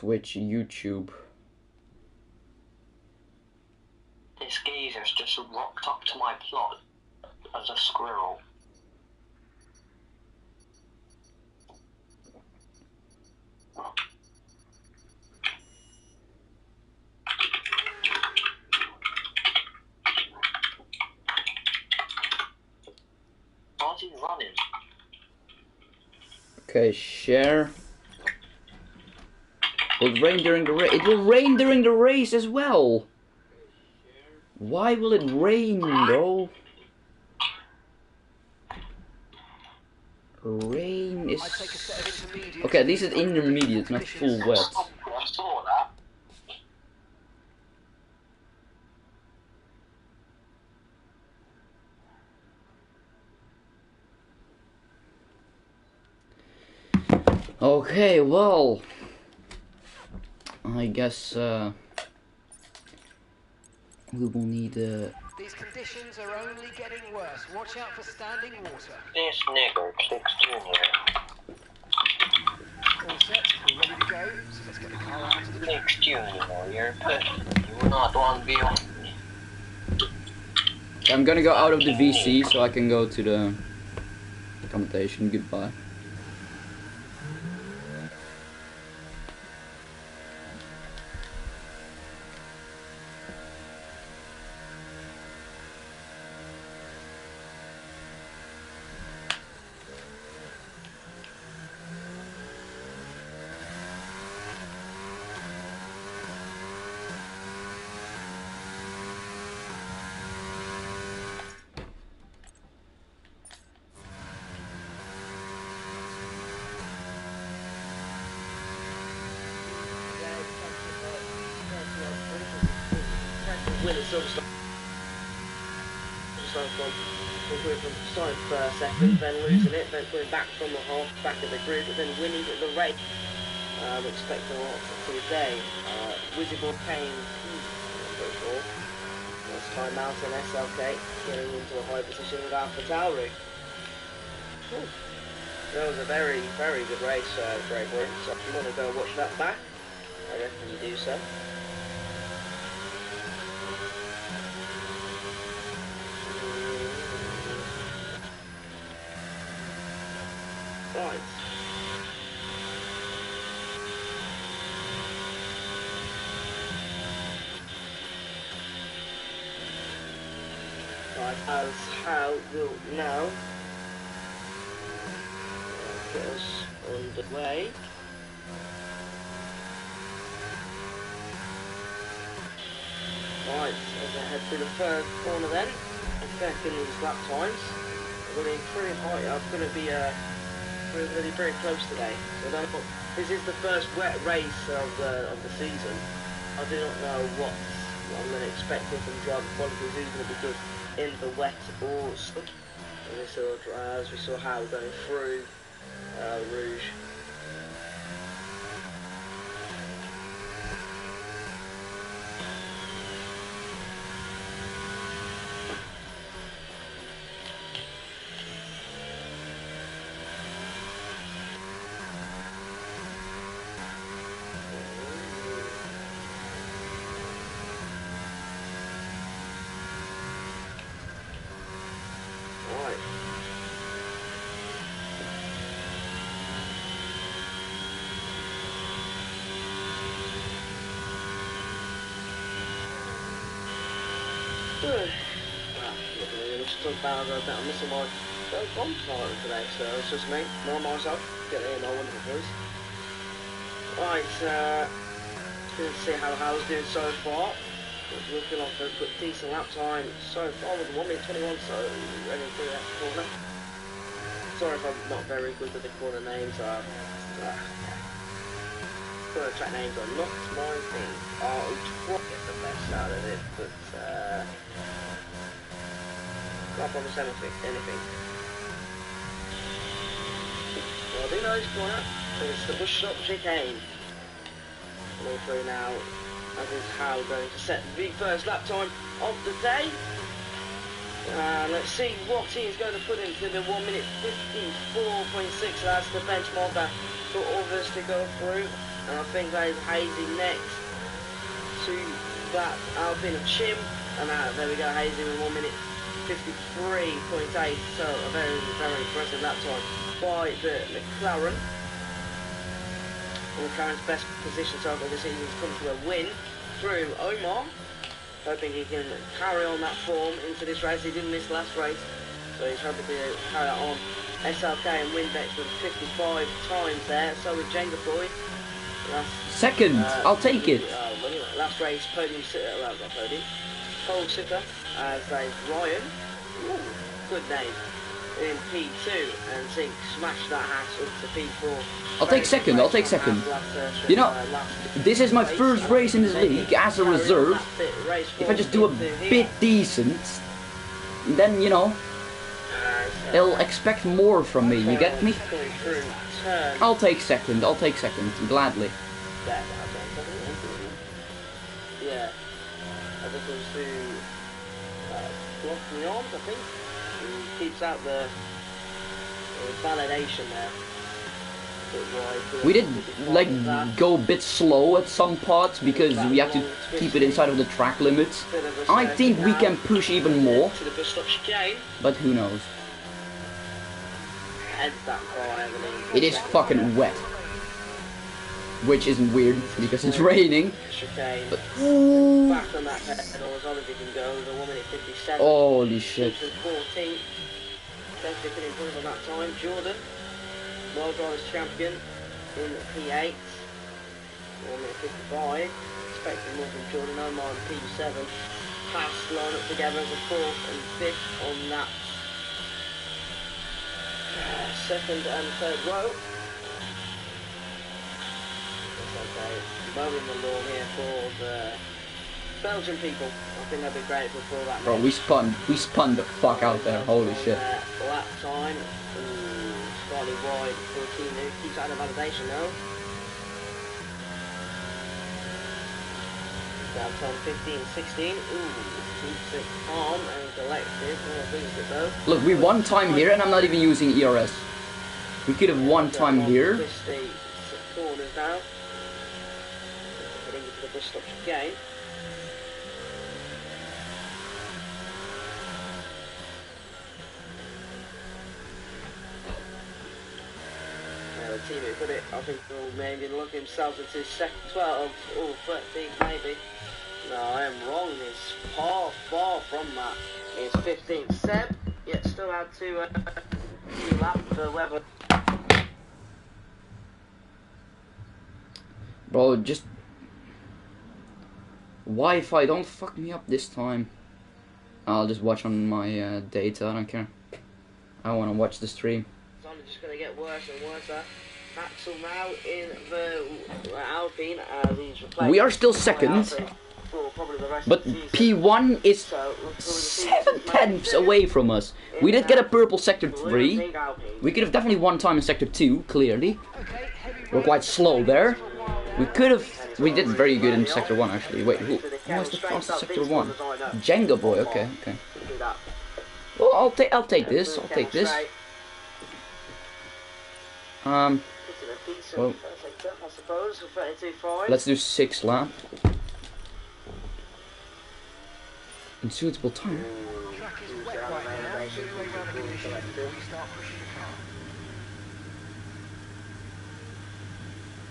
Twitch, YouTube. This geezer's just rocked up to my plot as a squirrel. How's he running? Okay, share. Will it rain during the race? It will rain during the race as well. Why will it rain though? Rain is... Okay, at least it's intermediate, not full wet. I saw that. Okay, well, I guess we will need These conditions are only getting worse. Watch out for standing water. This nigger, 6 Junior. All set, we're ready to go. So let's get the car out to the 6 Junior, you're pushing. You will not want to be on me. I'm gonna go out of the VC so I can go to the commentation. Goodbye. We're from starting first, second, then losing it, then coming back from the half, back of the grid, but then winning at the race. Expecting a lot for today. Visible Kane, first time out on SLK, getting into a high position with Alpha Tauri. That was a very, very good race, Gregory. So if you want to go watch that back, I reckon you do so. Right. Right, as how will now get us underway. Right, as I head through the third corner then, checking these lap times. I'm running pretty high. I'm going to be really very close today. So this is the first wet race of the season. I do not know what I'm going to expect from driver quality. Who's going to be good in the wet or sun. As we saw how going through Rouge. I'm missing my bomb starter today, so it's just me, more myself, get in my wonderful voice. Right, let's see how Hal's doing so far. It's looking like a good decent lap time so far with 1 minute 21, so ready for that corner. Sorry if I'm not very good with the corner names. Corner track names are not my thing. I'll try to get the best out of it, but can't promise anything. Well, do know this corner. It's the bush stop chicane. Going through now, as is Hal going to set the first lap time of the day. Let's see what he is going to put into the 1 minute 54.6. That's the benchmark for others to go through. and I think that is Hazy next to that Alpine of Chim, and there we go, Hazy with 1 minute 53.8, so a very, very impressive lap time by the McLaren. McLaren's best position so far this season has come to a win through Omar, hoping he can carry on that form into this race. He didn't miss last race, so he's hoping to carry that on. SLK and Windex with 55 times there, so with Jenga Boy. Second, I'll take it. Last race, podium sitter, well, not podium, pole sitter, as Ryan, ooh, good name, in P2, and Zink smashed that hatch up to P4. I'll take second, I'll take second. You know, this is my first race in this league as a reserve. If I just do a bit decent, then, you know, they'll expect more from me, you get me? I'll take second, gladly. Yeah, I think it was to block me on, I think. He keeps out the validation there. We did like go a bit slow at some parts because we have to keep it inside of the track limits. I think we can push even more, but who knows. It is fucking wet, which isn't weird because it's raining. But back on that pedal as long as he can go. The 1 minute 57. Holy shit. 14. Best can improve on that time. Jordan, World Drivers Champion in P8. 1 minute 55. Expecting more from Jordan. Omar in P7. Pass line up together as a 4th and 5th on that second and third row. Okay, mowing the lawn here for the Belgian people. I think they'll be grateful for that. Bro, we spun the fuck out there. Holy shit. Lap time, slightly wide for a team who keeps out of validation now. Lap time 15, 16. Keeps it calm and collected. Look, we won time here, and I'm not even using ERS. We could have won time here. Corners now. Heading into the bus stops again. The team who put it, I think, will maybe look themselves into second, 12, or 13 maybe. No, I am wrong. It's far from that. It's 15th. Seb, yet still had two laps for Weber. Bro, just Wi-Fi, don't fuck me up this time. I'll just watch on my data. I don't care. I want to watch the stream. It's only just going to get worse and worse. Axel now in the Alpine as he's replaced. We are still second. But P1 is 7/10 away from us. We did get a purple sector 3. We could have definitely won time in sector 2, clearly. We're quite slow there. We did very good in sector 1 actually. Wait, who was the fastest sector 1? Jenga Boy, okay. Well, I'll take this. Well, let's do 6 lap. In suitable time.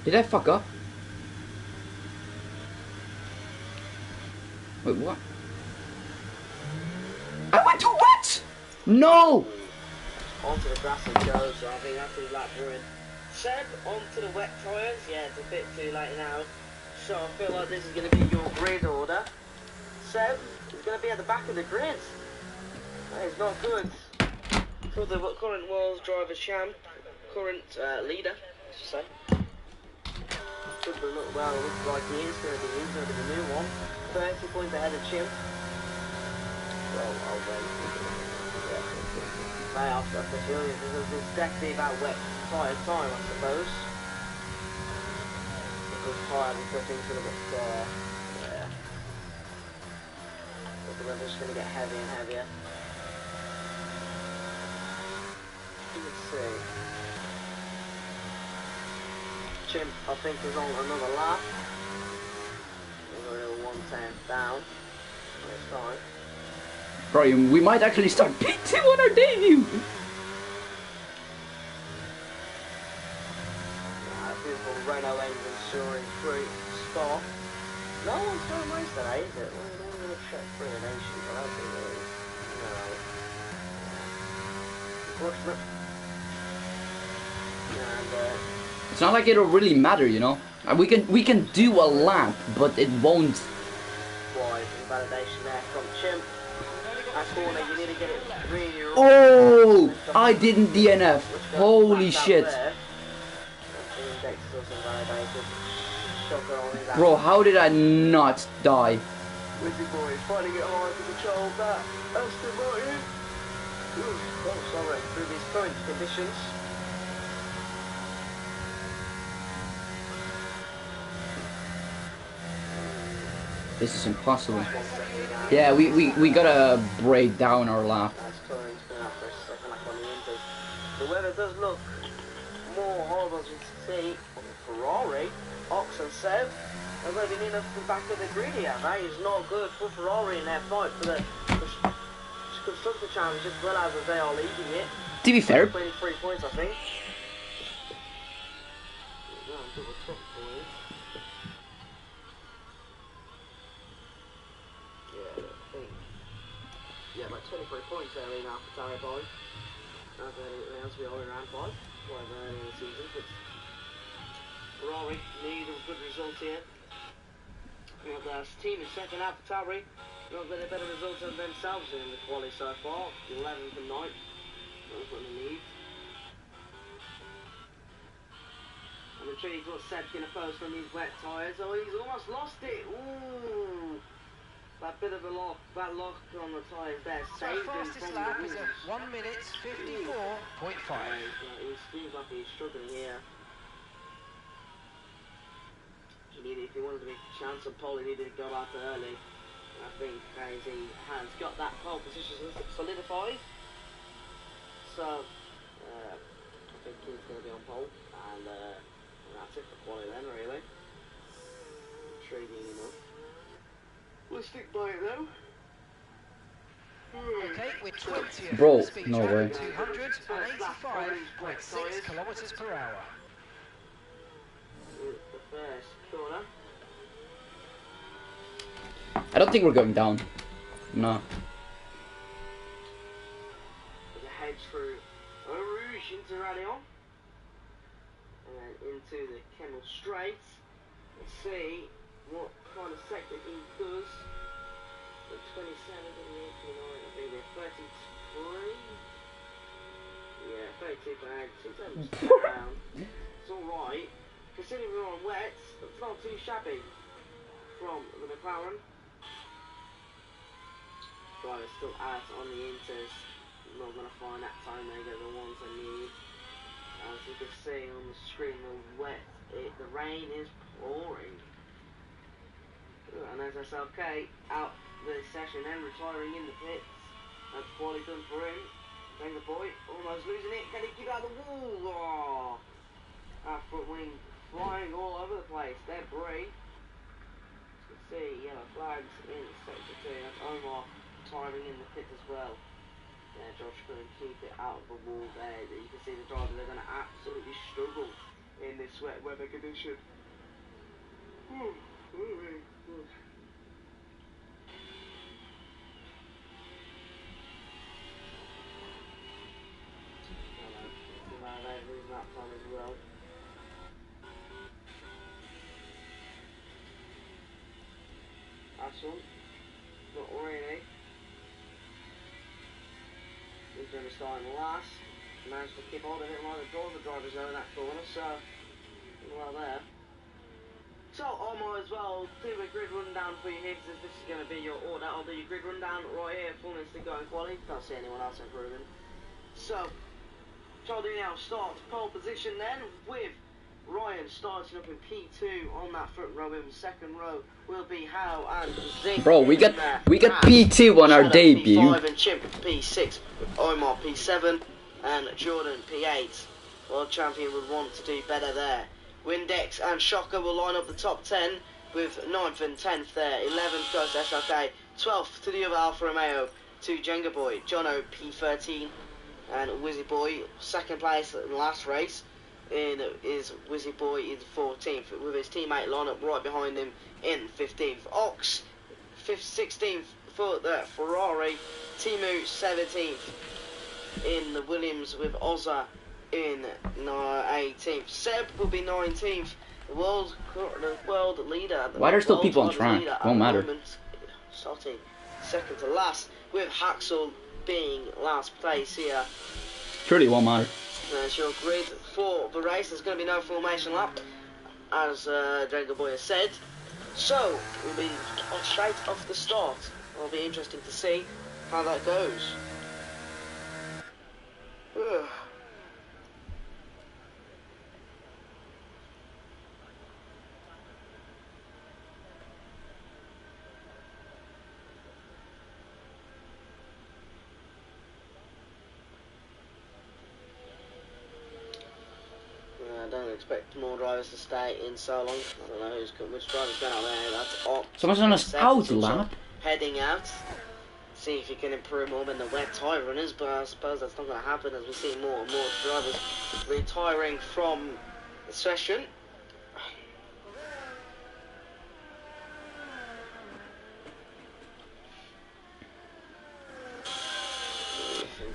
Did I fuck up? Wait, what? I went too wet! No! Onto the grass it goes, so I think that's his lap ruined. Seb, onto the wet tyres. Yeah, it's a bit too late now. So I feel like this is going to be your grid order. Seb is going to be at the back of the grid. That is not good. For the current World Drivers Champ, current leader, I should say. Should look well, looks like he is going to be the new one. 30 points ahead of Chim. Well, I'll wait. Playoffs officially. This is definitely about wet tyre time, I suppose. Because tyre and clipping's going to get yeah. But the weather's going to get heavier and heavier. Let's see. Chimp, I think, is on another lap. We're a little 110 down. Next time. Bro, we might actually start P2 on our debut. Beautiful Renault engine soaring through stop. No one's going to race today, is it? We're going to check for a nation, but I don't think there is. No. Unfortunate. And, it's not like it'll really matter, you know. We can do a lap, but it won't. Wide validation there from Chimp. That corner, you need to get it really right. Oh! I didn't DNF. Holy shit. Bro, how did I not die? Wizzy boy finding it hard to control that. Aston Martin. Oh, sorry. Through these current conditions. This is impossible. Yeah, we gotta break down our lap. The weather does look more horrible, as you can see. Ferrari, Ox and Sev have already been up the back of the grid here. That is not good for Ferrari in their fight for the Constructor Championship, as well as they are leading it. To be fair, 23 points, I think. Yeah, like 23 points there in AlphaTauri boys. As anything else, we are around 5. Whatever early in the season, but Ferrari need a good result here. And the team is second, AlphaTauri not got a better result than themselves in the quali so far. 11th and 9th. That's what they need. I'm intrigued what Seb's going to post from these wet tyres. Oh, he's almost lost it. Ooh. That bit of a lock, that lock on the tyres there. So fastest lap is a 1 minute 54.5. It seems like he's struggling here. If he wanted to make a chance on pole, he needed to go out early. I think he has got that pole position solidified. So, I think he's going to be on pole. And that's it for quali then, really. Intriguing enough. We'll stick by it though. Okay, we're 20th. Bro, speed no way. 285.6 kilometers per hour. The first corner. I don't think we're going down. No. With a head through Rouge into Radion. And then into the Kennel Straits. Let's see what kind of sector he does. The 27, 28, 29, I think they're 33. Yeah, 32 down. It's alright. Considering we're on wets, it's not too shabby from the McLaren. Driver's still out on the inters. Not going to find that time they get the ones they need. As you can see on the screen, the rain is pouring. And as SLK out the session and retiring in the pits. That's quality done for him. Then the boy almost losing it. Can he get out of the wall? Oh, that front wing flying all over the place. They're brave. You can see yellow flags in sector 2. That's Omar retiring in the pit as well. Yeah, Josh couldn't keep it out of the wall there. You can see the drivers are going to absolutely struggle in this wet weather condition. That time as well. That's one. Not really. He's going to be starting last. Managed to keep hold of it while the drivers are in that corner, so well there. So Omar as well, do a grid rundown for you here, because this is going to be your order. I'll do your grid rundown right here, full instant going quality. Can't see anyone else improving. So Charlie now starts pole position then, with Ryan starting up in P2 on that front row. In the second row will be Howe and Zink. Bro, we got P2 on our debut. P5 and Chimp P6, Omar P7 and Jordan P8. World champion would want to do better there. Windex and Shocker will line up the top 10 with 9th and 10th there. 11th goes to SRK. 12th to the other Alfa Romeo, to Jenga Boy, Jono P13 and Wizzy Boy. Second place in the last race is Wizzy Boy in 14th with his teammate line up right behind him in 15th. Ox 16th for the Ferrari. Timu 17th in the Williams with Ozza in 18th. Seb will be 19th. The world leader. Why are there still people on track? Won't matter. Starting second to last, with Haxel being last place here. Surely won't matter. There's your grid for the race. There's going to be no formation lap, as Dragon Boy has said. So, we'll be straight off the start. It'll be interesting to see how that goes. Ugh. I don't expect more drivers to stay in so long. I don't know which driver's going out there. That's Ox. Someone's on a out lap. Heading out. See if he can improve more than the wet tyre runners, but I suppose that's not going to happen as we see more and more drivers retiring from the session.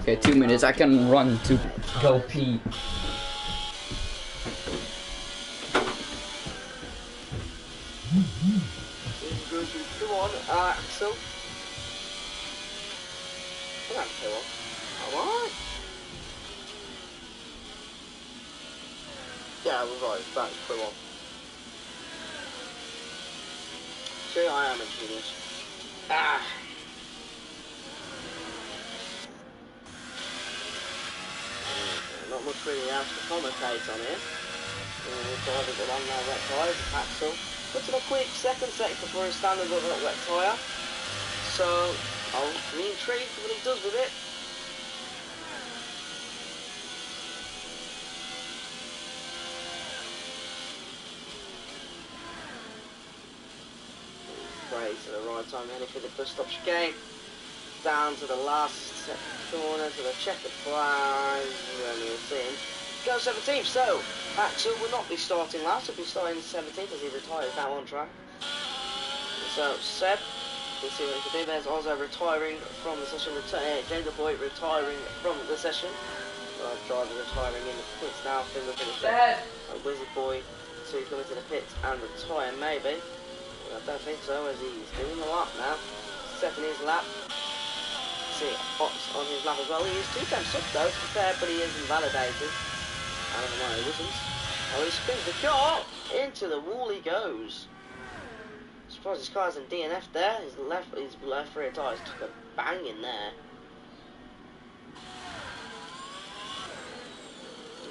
Okay, 2 minutes. I can run to go pee. Come on, Axel. Come on, Phil. Come on. Yeah, we're right. That's come on. See, I am a genius. Not much really else to commentate on here. Drivers along now, wet tyres, Axel. Puts in a quick second sector for his standard with that wet tyre. So, I'll be intrigued what he does with it. Great to the right time, heading for the bus stop chicane. Down to the last corner, to the checkered flag. We'll see him. Go 17th, so Axel will not be starting last, he'll be starting 17th as he retires now on track. So Seb, we'll see what he can do. There's Ozzo retiring from the session, Jenga Boy retiring from the session. Driver retiring in the pits now, Finn looking at Wizard Boy to come into the pits and retire maybe. I don't think so, as he's doing a lap now. Second his lap. See Ox on his lap as well. He is 2 times up though, to be fair, but he is invalidated. I don't know why he wasn't. Oh, he spins the car into the wall. He goes. Surprised his car's in DNF there. His left rear tyres took a bang in there.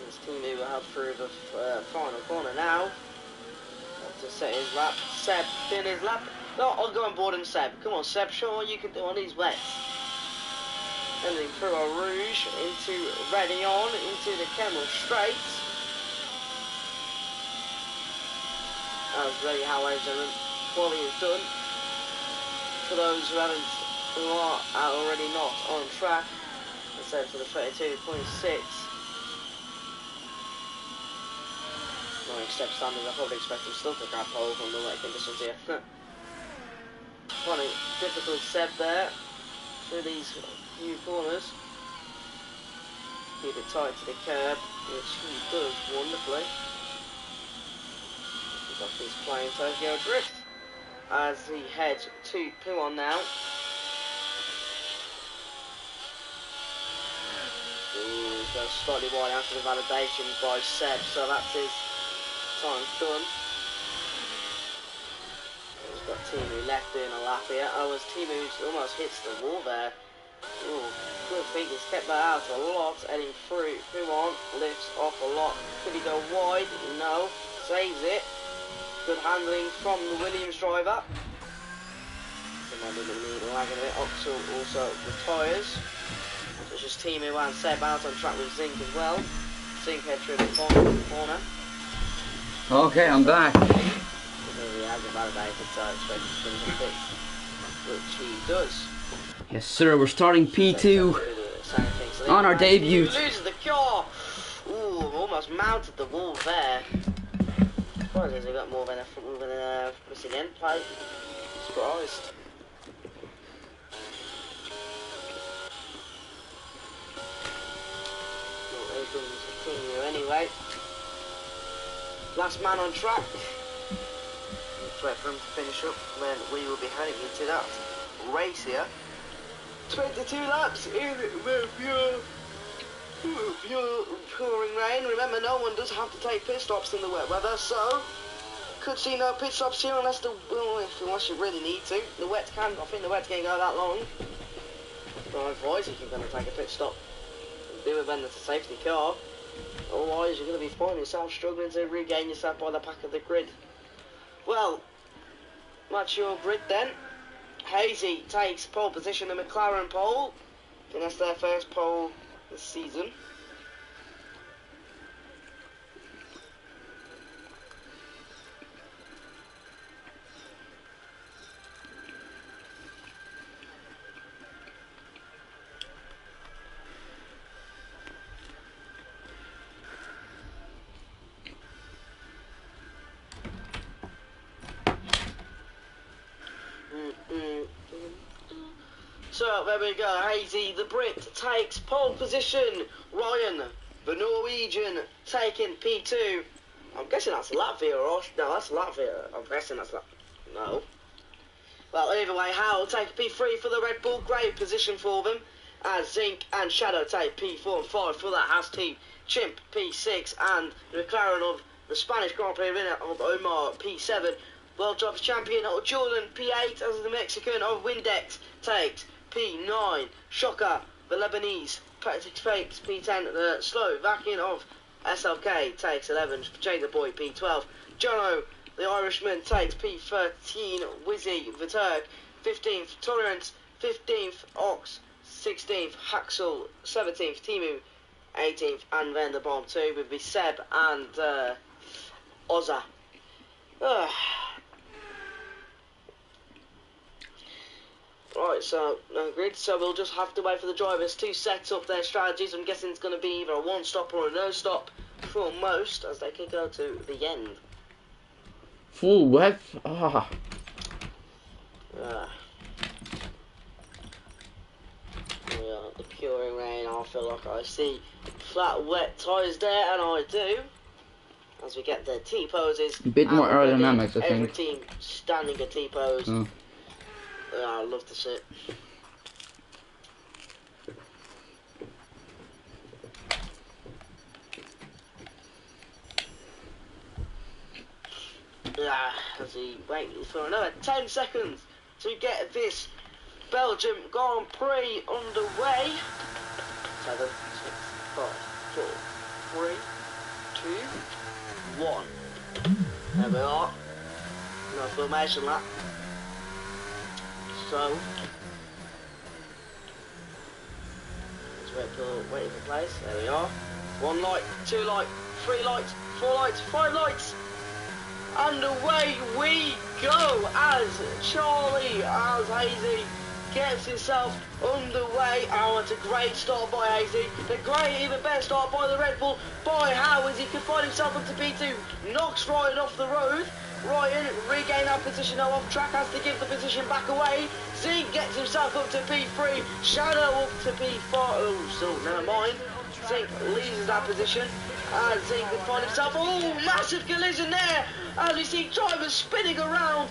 His teammate will help through the final corner now. To set his lap. Seb in his lap. No, I'll go on board and Seb. Come on, Seb. Show what you can do on these wets. Ending through a Rouge into Radion into the Camel Straight. That was really how quality is done. For those who are already not on track, let's say for the 32.6. Knowing step standards, I probably expect him still to grab pole from the wet conditions here. Quite a difficult step there through these few corners. Keep it tight to the curb, which he does wonderfully. He's off his playing Tokyo Drift as he heads to Puon now. Goes slightly wide after the validation by Seb, so that's his time done. He's got Timu left doing a lap here. Oh, as Timu almost hits the wall there. Ooh, good thing he's kept that out a lot, heading through. Puon lifts off a lot. Could he go wide? No. Saves it. Good handling from the Williams driver. Lagging a bit. Oxel also retires. It's just Timu and Seb out on track with Zink as well. Zink head through the corner. Okay, I'm back. He hasn't validated, so I expect him to finish on pits, which he does. Yes, sir. We're starting P2 So on our debut. Loses the car. Ooh, almost mounted the wall there. Surprised he got more than a missing end plate. Surprised. Continue anyway. Last man on track. Let's wait for him to finish up, then we will be heading into that race here. 22 laps in the pure pouring rain. Remember, no one does have to take pit stops in the wet weather, so could see no pit stops here unless you really need to. I think the wet can't go that long. Well, advise if you're going to take a pit stop, do it when there's a safety car. Otherwise, you're going to be finding yourself struggling to regain yourself by the back of the grid. Well, that's your grid then. Hazy takes pole position, the McLaren pole. I think that's their first pole this season. So there we go, Hazy the Brit takes pole position. Ryan, the Norwegian, taking P2. I'm guessing that's Latvia or no, that's Latvia. I'm guessing that's no. Well, either way, Howell take P3 for the Red Bull. Great position for them. As Zinc and Shadow take P4 and 5 for that Haas team. Chimp P6 and the McLaren of the Spanish Grand Prix winner of Omar P7. World Drivers Champion Jordan P8 as the Mexican of Windex takes P9. Shocker, the Lebanese, takes P10. The Slovakian of SLK takes 11. Jada Boy P12. Jono, the Irishman, takes P13. Wizzy, the Turk, 15th. Tolerance, 15th. Ox, 16th. Haxel, 17th. Timu, 18th. And then the bomb 2 with the Seb and Ozza. Right, so no grid, so we'll just have to wait for the drivers to set up their strategies. I'm guessing it's going to be either a one stop or a no stop for most, as they can go to the end. Full wet. Yeah, the pouring rain. I feel like I see flat, wet tyres there, and I do. As we get the T poses. A bit more aerodynamics, I think. Every team standing a T pose. Oh. Yeah, I love to see it. Yeah, as he waits for another 10 seconds to get this Belgium Grand Prix underway. 7, 6, 5, 4, 3, 2, 1. There we are. No formation lap. So, let's waiting for place. There we are. 1 light, 2 light, 3 lights, 4 lights, 5 lights. And away we go as Charlie, as Hazy gets himself underway. Oh, it's a great start by Hazy. The great, even better start by the Red Bull. By how as he can find himself up to P2. Knocks Ryan off the road. Ryan regain that position now off track, has to give the position back away. Zeke gets himself up to P3. Shadow up to P4. Oh, still, never mind. Zeke loses that position. And Zeke can find himself. Oh, massive collision there. As we see drivers spinning around.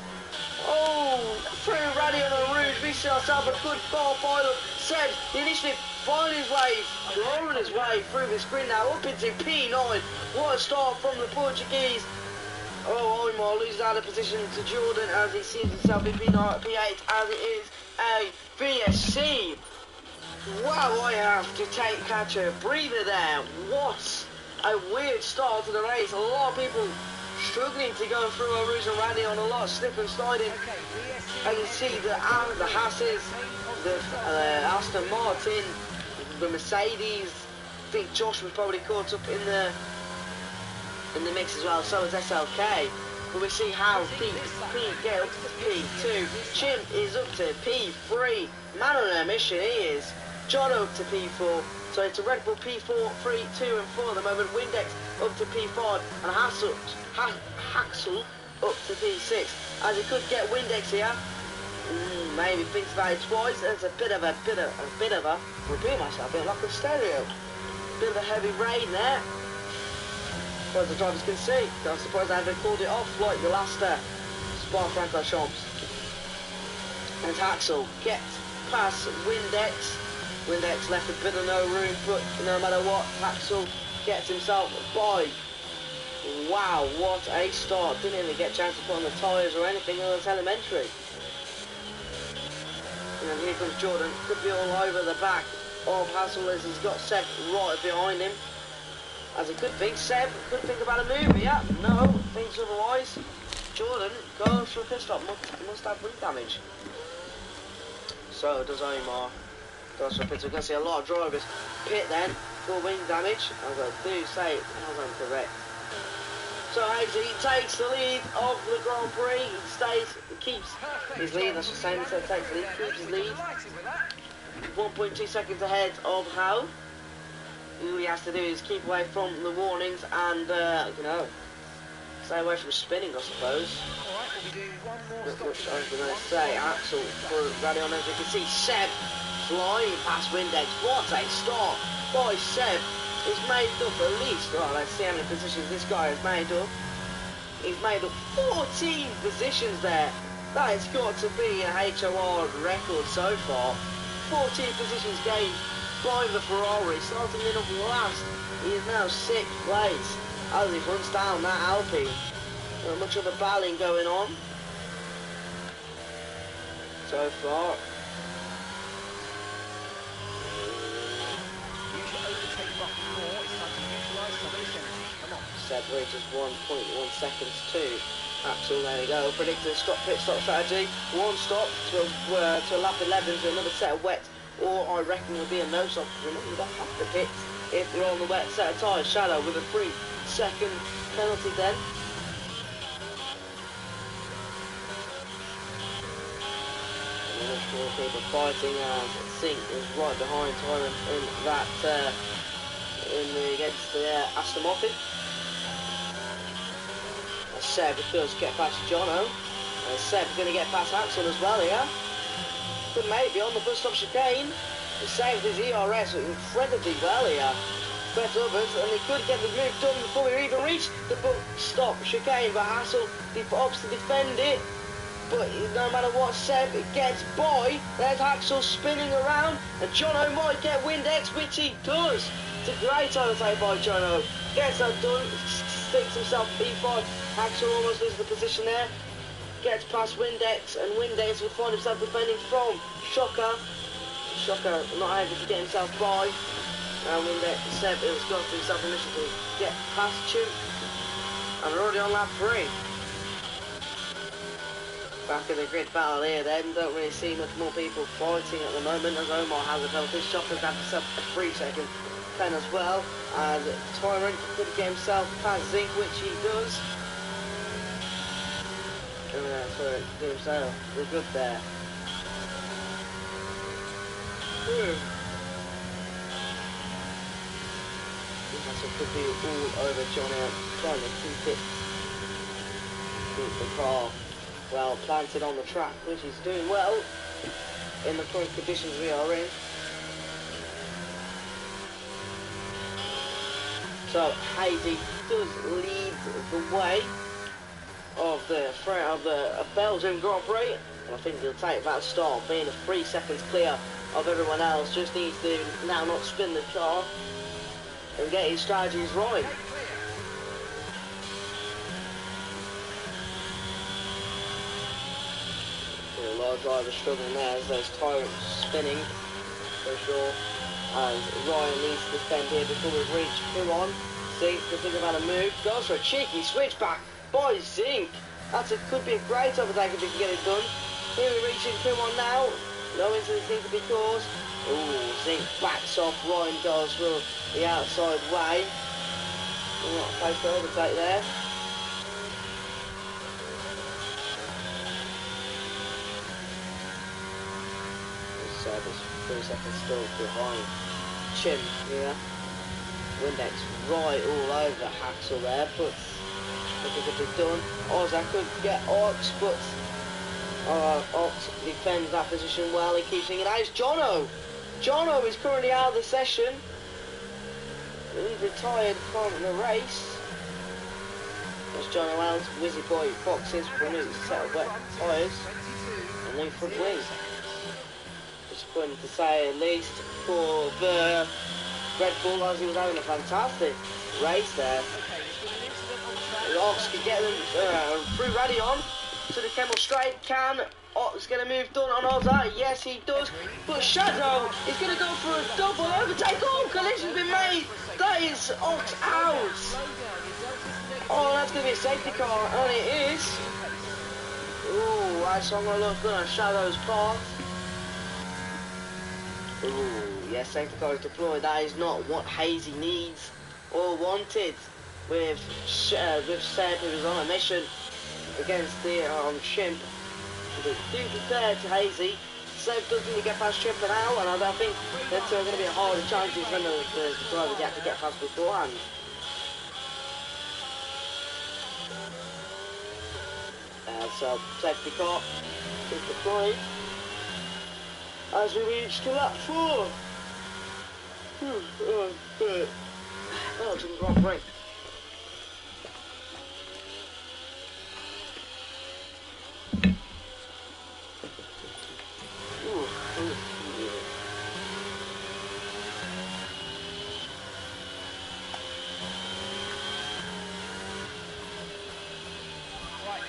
Oh, through Rally on the Rouge. We see ourselves a good bar pilot. Seb, the initiative, finding his way, drawing his way through the screen now up into P9. What a start from the Portuguese. Oh, Omar loses out of position to Jordan as he sees himself in P9, P8 as it is a VSC. Wow, I have to catch a breather there. What a weird start to the race. A lot of people struggling to go through a Rouge and Rally on a lot of slip and sliding. And you see the Hasses, the Aston Martin, the Mercedes. I think Josh was probably caught up in the in the mix as well. So is SLK. But we see how P get up to P2. Chimp is up to P3. Man on a mission he is. John up to P4. So it's a Red Bull P4, 3, 2 and 4 at the moment. Windex up to P5 and Haxel up to P6. As he could get Windex here. Maybe thinks about it twice. There's a bit of a repeat myself, a bit like a stereo. Bit of a heavy rain there. As the drivers can see, I'm surprised I haven't called it off like the last Spa-Francorchamps. And Haxel gets past Windex. Windex left a bit of no room, but no matter what, Haxel gets himself by. Wow, what a start. Didn't even get a chance to put on the tyres or anything, it was elementary. And then here comes Jordan, could be all over the back of Haxel as he's got Seb right behind him. As a good thing, Seb could think about a move, yeah, no, thinks otherwise. Jordan goes for a pit stop, must have wind damage. So does Omar. Goes for a pit, so we're going to see a lot of drivers pit then for wind damage. As I do say, as I'm correct. So Hazy takes the lead of the Grand Prix, he keeps his lead, that's the same as takes the lead, keeps his lead. 1.2 seconds ahead of Hal. All he has to do is keep away from the warnings and, you know, stay away from spinning, I suppose. Alright, we'll be doing one more stop. Which I was going to say, Axel for rally on, as you can see, Seb flying past Windex. What a start by Seb. He's made up at least, well, let's see how many positions this guy has made up. He's made up 14 positions there. That has got to be a HOR record so far. 14 positions gained by the Ferrari, starting in up last. He is now 6th place as he runs down that Alpine. Not much of a battling going on so far. You should overtake Rocky more. It's time to utilise some of this energy. Come on. Seb reaches 1.1 seconds to Axel. There we go. Predicted pit stop strategy. One stop to lap 11 to another set of wet. Or I reckon it'll be a no stop. Remember, you don't have to pit if you're on the wet set of tyres. Shadow with a 3-second penalty then. And much more people fighting, and Sink is right behind Tyrant in that against the Aston Martin. Seb does get past Jono, and Seb's going to get past Axel as well here. Could maybe on the bus stop chicane. He saved his ERS incredibly well here. Better others, and he could get the move done before we even reach the bus stop chicane. But Hassel opts to defend it. But no matter what Seb gets by, there's Axel spinning around, and Jono might get Windex, which he does. It's a great overtake by Jono. Gets that done, sticks himself P5. Axel almost loses the position there. Gets past Windex, and Windex will find himself defending from Shocker. Shocker not able to get himself by. And Windex, Seb has got himself a mission to get past Chimp. And we're already on lap 3. Back in the grid battle here then, don't really see much more people fighting at the moment as Omar has a penalty. Shocker's had himself a 3-second pen as well. And Tyrant could get himself past Zink, which he does. And that's where it did himself. We're good there. That could be all over Johnny out, trying to keep the car well planted on the track, which he's doing well in the current conditions we are in. So Hazy does lead the way of the Belgian Grand Prix, and I think he'll take that start, being 3 seconds clear of everyone else. Just needs to now not spin the car and get his strategies right. A lot of drivers struggling there as those tires spinning for sure. And Ryan needs to defend here before we reach P1. Zink to think about a move, goes for a cheeky switchback by Zink. Could be a great overtake if he can get it done. Here we're reaching P1 now. No incidents need to be caused. Ooh, Zink backs off. Ryan goes for the outside way. Not a place to overtake there. There's 3 seconds still behind Chimp here. Windex right all over the Haxel there, but nothing could be done. Ozak could get Ox, but Ox defends that position well. He keeps thinking, out. It's Jono! Jono is currently out of the session. He's retired from the race. There's Jono out, Wizzy Boy boxes for a new set of wet tyres and new front wings. Disappointing to say at least for the Red Bull, as he was having a fantastic race there. Ox can get them through Raddy on to the Kemmel straight. Can Ox get a move done on Ozza? Yes, he does. But Shadow is going to go for a double overtake. Oh, collision's been made. That is Ox out. Oh, that's going to be a safety car, and it is. Ooh, right, so I'm going to look good on Shadow's part. Ooh, yes, safety car is deployed. That is not what Hazy needs or wanted. With Seb, who was on a mission against the Chimp. To be fair to Hazy, Seb does need to get past Chimp now, and I think that's going to be a harder challenge than the driver get to get past beforehand. So, safety car is deployed as we reach to lap 4. Oh, to the Grand Prix.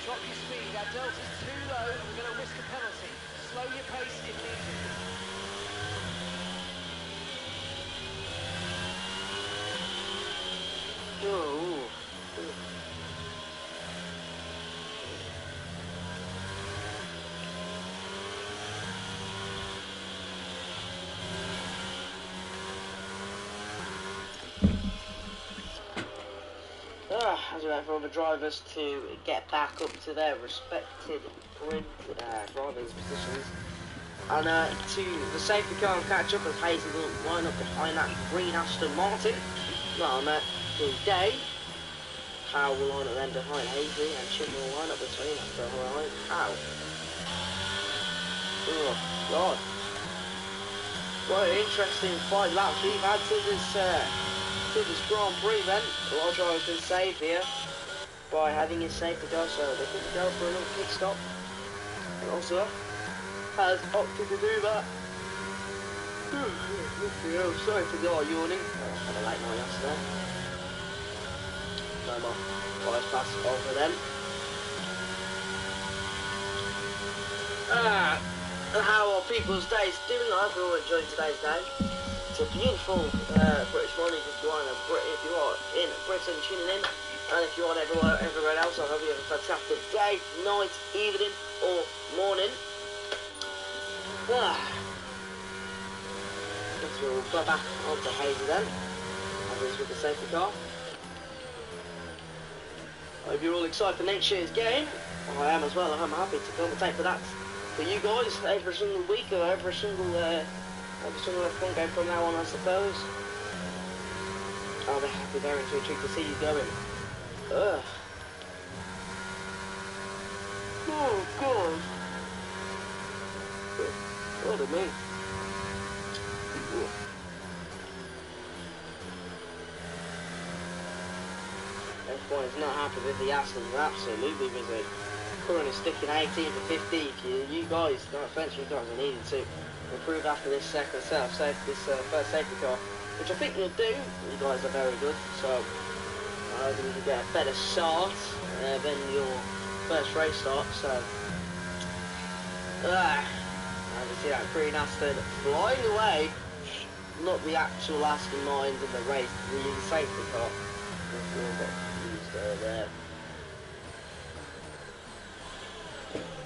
Drop your speed, our delta's too low, we're going to risk a penalty. Slow your pace if needed. As we wait for other drivers to get back up to their respected drivers' positions, and to the safety car and catch up as Hazy will line up behind that green Aston Martin. Well, today, How will line up then behind Hazy, and Chip will line up between behind How. Oh God! What an interesting 5 laps we've had to this Grand Prix then. A lot of drivers been saved here by having his safety car, so they couldn't go for a little pit stop. And also has opted to do that. Sorry for the yawning. Had a late night yesterday. No more wise pass over them. And how are people's days doing? I hope you're all enjoying today's day. It's a beautiful British morning if you are in Britain tuning in, and if you are everywhere else, I hope you have a fantastic day, night, evening or morning. Let's go back onto Hazy then, as is with the safety car. I hope you're all excited for next year's game. I am as well. I'm happy to commentate for that for you guys every single week or every single F1 game from now on, I suppose. I'll be very intrigued to see you going. Oh God! What a me. F1 is not happy with the Astons, absolutely with it. Currently sticking 18 for 50. You guys, no offense, you guys are needed to improve after this first safety car, which I think you'll do. You guys are very good, so I hope you can get a better start than your first race start. So, as you see that green Aston flying away, not the actual Aston lines in the race, the safety car. There.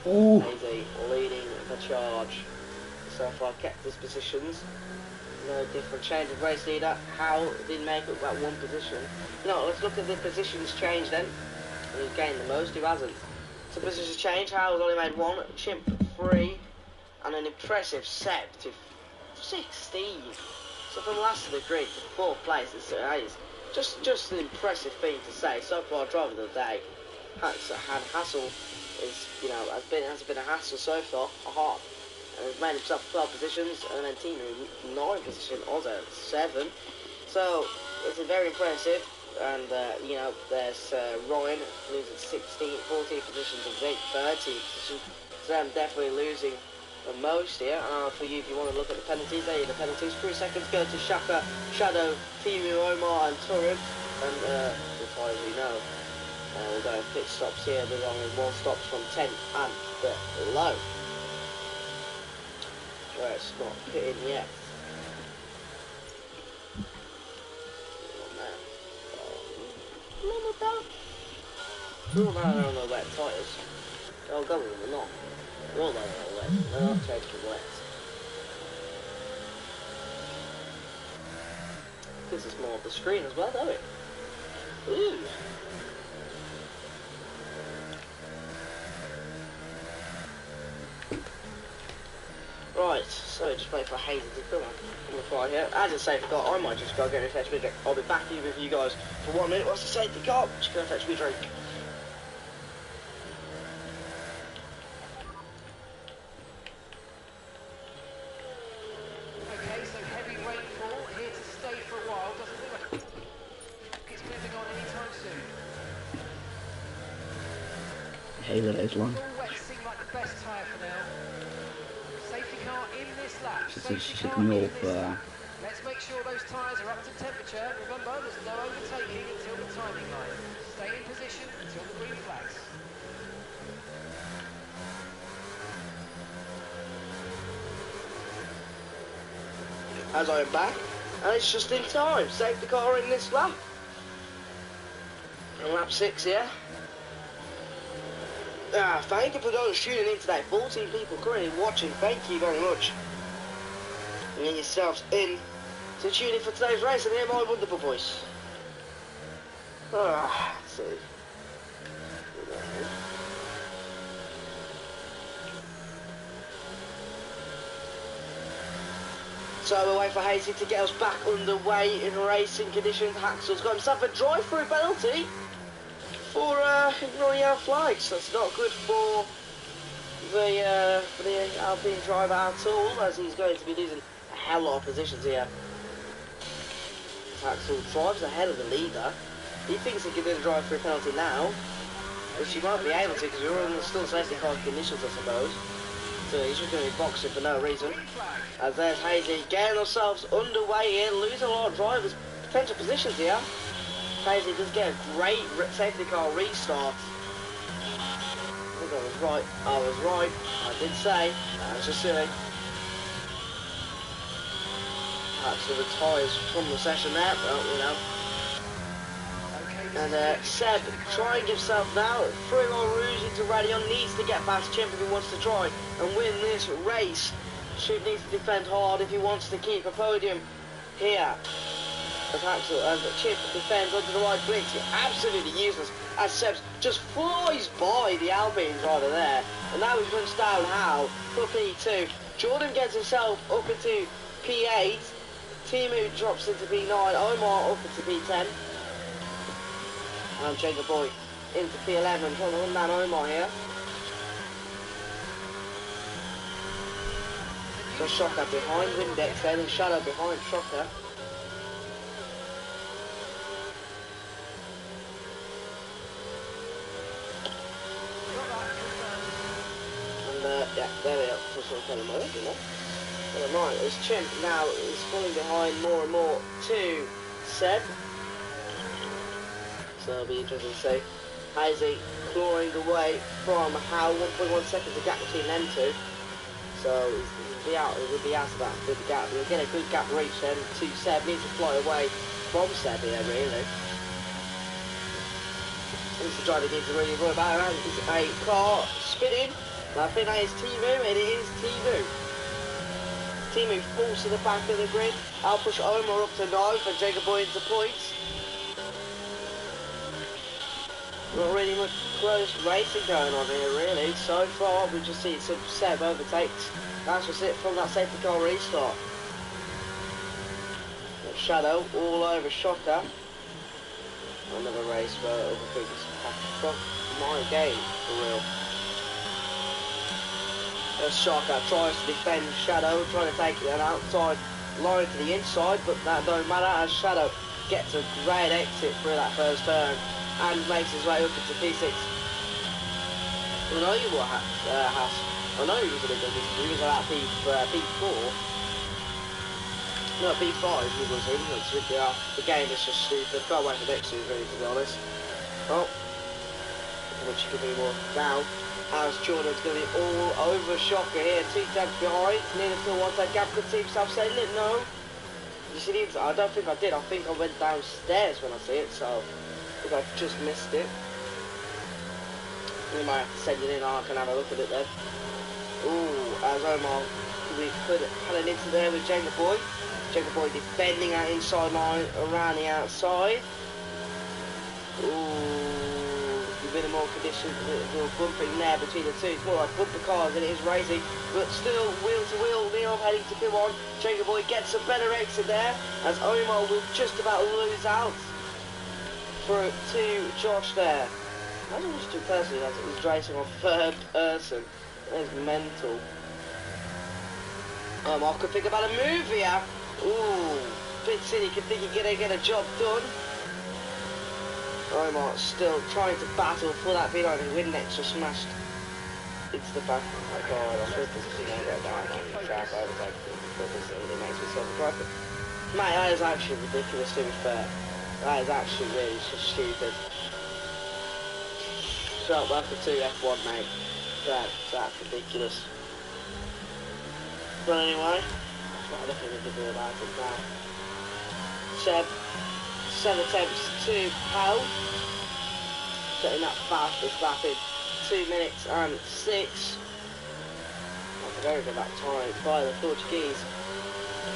Ooh. Hazy leading the charge. So far kept his positions. No different change of race leader. How did make up that one position? No, let's look at the positions changed then. Who's gained the most? Who hasn't? So positions changed. Howard's only made 1, Chimp 3, and an impressive Seb to 16. So from last of the grid to 4th place, it's just an impressive thing to say. So far, driver of the day, Hassel is, you know, has been a hassle so far. And has made himself 12 positions, and then Tina 9 position, Ozza 7. So it's a very impressive. And you know, there's Ryan losing 14 positions and Jake 13 positions. So I'm definitely losing the most here. For you, if you want to look at the penalties, there are the penalties. 3 seconds go to Shaka, Shadow, Timu, Omar, and Turin. And as far as we know, we're going pit stops here. There's only 1 stops from 10 and below. Where it's not pitting yet. All that are on the wet tyres. They'll go with them or not. All that are wet. They're not taking wet. Gives us more of the screen as well, don't it? Ooh. Right, so just wait for Hazy to come on here. As a safety car, I might just go get a fetch me a drink. I'll be back here with you guys for 1 minute. What's the safety car? Just go fetch me a drink. Okay, so heavy rainfall here to stay for a while. Doesn't look like it's moving on anytime soon. Hey, that is long. All wet seem like the best tyre for now. Safety car in this lap. She's me off. Let's make sure those tyres are up to temperature. Remember, there's no overtaking until the timing line. Stay in position until the green flags. As I am back, and it's just in time. Safety car in this lap. And lap 6 here. Thank you for those tuning in today. 14 people currently watching. Thank you very much. And get yourselves in to tune in for today's race and hear my wonderful voice. Let's see. So we'll wait for Hazy to get us back underway in racing conditions. Haxel's got himself a drive-through penalty for ignoring our flags. That's not good for the Alpine driver at all, as he's going to be losing a hell lot of positions here. Axel drives ahead of the leader. He thinks he can do the drive-through penalty now, which he might be able to because we're on still safety car conditions, I suppose. So he's just going to be boxing for no reason. As there's Hazy getting ourselves underway here, losing a lot of drivers' potential positions here. Hazy does get a great safety car restart. I think I was right. I was right. I did say. That was just silly. Axel retires from the session there, well, you know. And Seb trying himself now through on Rouge into Radion, needs to get past Chimp if he wants to try and win this race. Chimp needs to defend hard if he wants to keep a podium here. As Axel and Chimp defends onto the right blitz, absolutely useless as Seb just flies by the Alpine driver there. And now he runs down Howe for P2. Jordan gets himself up into P8. Timu drops into P9. Omar up into P10. And Jacob Boy into P11, trying to run down Omar here. So Shocker behind Windex, then Shadow behind Shocker. And yeah, there we are. Just sort of kind of mode, you know. Right, as Chimp now is falling behind more and more to Seb. So it'll be interesting to see. Hazy clawing away from how 1.1 seconds of gap between them two. So it would be out of that good gap. We'll get a good gap reach then to Seb. Needs to fly away from Seb here, really. This is the driver needs to really worry about. It's a car spinning. I think that is Timu, and it is Timu. Timu falls to the back of the grid. I'll push Omar up to 9th and Jacob Boy into points. Not really much close racing going on here, really. So far, we just see some Seb overtakes. That's just it from that safety car restart. Shadow all over Shocker. Another race where other things have my game, for real. As Shocker tries to defend Shadow, trying to take an outside line to the inside, but that don't matter as Shadow gets a great exit through that first turn and makes his way up into P6. I know you were I know he was a bit good, he was at P4. No, B5 he was in. The game is just stupid. Can't wait for next season, really, to be honest. Oh, which could be more down. As Jordan's going to be all over Shocker here. 2 tenths behind. Nearly still wants that gap. Could see himself saying it. No. You see, I don't think I did. I think I went downstairs when I see it. So I think I just missed it. We might have to send it in. I can have a look at it then. Ooh, as Omar, we could have had an incident there with Jenga Boy. Jacob Boy defending that inside line around the outside. Ooh, a bit of more conditions, a bit of bumping there between the two. It's more like bumper cars than it is racing, but still wheel to wheel. Neil heading to P1. Jacob Boy gets a better exit there as Omar will just about lose out to Josh there. Imagine just 2 person who's racing on 3rd person. That is mental. I could think about a move here. Ooh, Pit City could think you're going to get a job done. Omar still trying to battle for that behind and Windex just smashed into the back. Oh my god, I should have seen him go down on the track. I was like, it makes me so surprised. Mate, that is actually ridiculous to be fair. That is actually really just stupid. So, welcome to F1, mate. That's ridiculous. But anyway, what nothing we can do about it now. Seb, 7 attempts to Powell. Setting that fastest lap in 2 minutes and 6. That's a very good lap time by the Portuguese.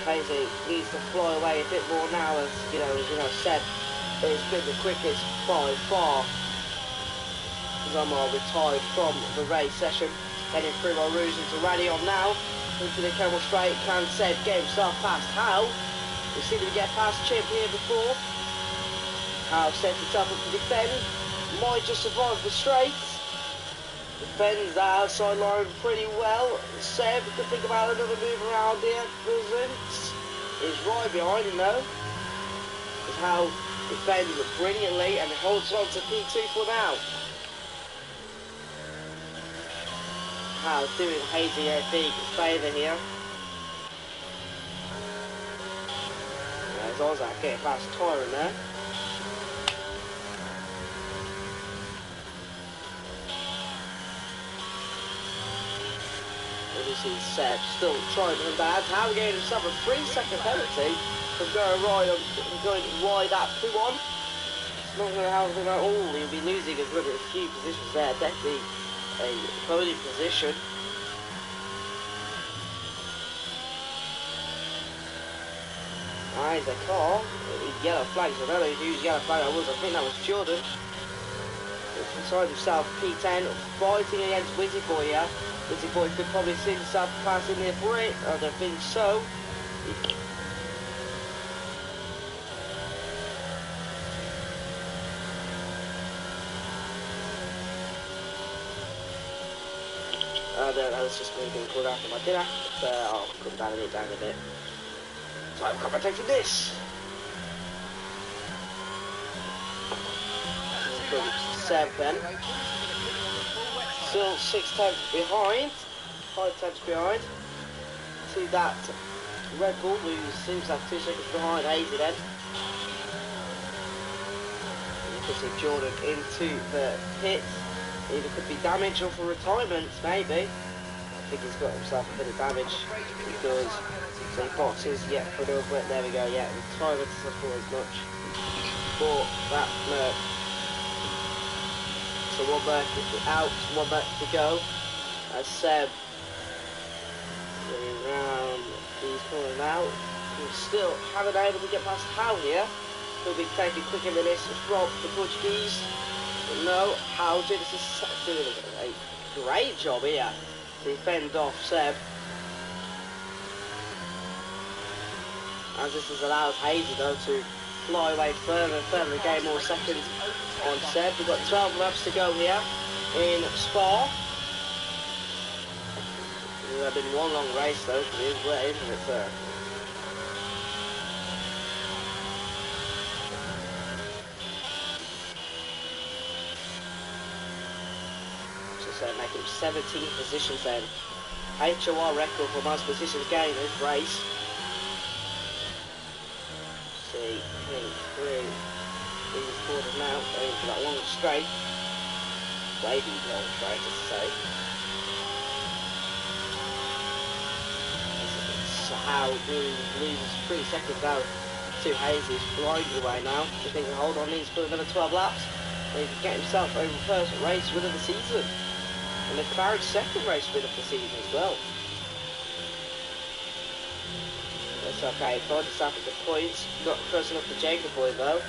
Hazy needs to fly away a bit more now as you know Seb has been the quickest by far. Omar retired from the race session. Heading through our Rouge into Radion now. Into the Camel Straight, can Seb get himself past Howe? We've seen him get past Chip here before. Howe sets himself up to defend. Might just survive the straights. Defends that outside line pretty well. Seb could think about another move around here. Presents is right behind him though. As Howe defends brilliantly and holds on to P2 for now. Howe doing Hazy a big favour here. There's Ozak getting past Tyron there. You see Seb still trying to bad. Howe getting himself a 3-second penalty for going wide at P1. It's not going to help him at all. He'll be losing a few positions there. Definitely a podium position. There's a car. Yellow flags. I don't know whose yellow flag that was. I think that was Jordan. Inside himself, P10 fighting against Wizzy Boy here. Wizzy Boy could probably see himself passing there for it. I don't think so. That was just me being called after my dinner. So I'll come down it down a bit. So I'm commentating this. Seb still 6 tenths behind, 5 tenths behind to that Red Bull who seems to have 2 seconds behind Hazy then. You can see Jordan into the pit. Either could be damage or for retirement, maybe. I think he's got himself a bit of damage because the boxes, yeah, for the wet, there we go, yeah, retirement is not as much for that Merc. So 1 Merc out, 1 Merc to go. As Seb going round the corner now. We still haven't able to get past Howe here. He'll be taking quicker than this from the Portuguese. But no, Howe doing a great job here to defend off Seb. As this has allowed Hazy though to fly away further and further, gain more seconds on Seb. We've got 12 laps to go here in Spa. It's been one long race though, because it is wet, isn't it, sir? So making 17 positions then. HOR record for most positions gained in this race. See, coming through these quarters now, going for that long straight. Wavy long straight, as to say. So how loses 3 seconds out to Hazy. He's blinded away now. He thinks, hold on, he's put another 12 laps. And he can get himself over first race win of the season. And the McLaren's second race win of the season as well. That's okay, find himself at the points. Not close enough to Jacob Boy though.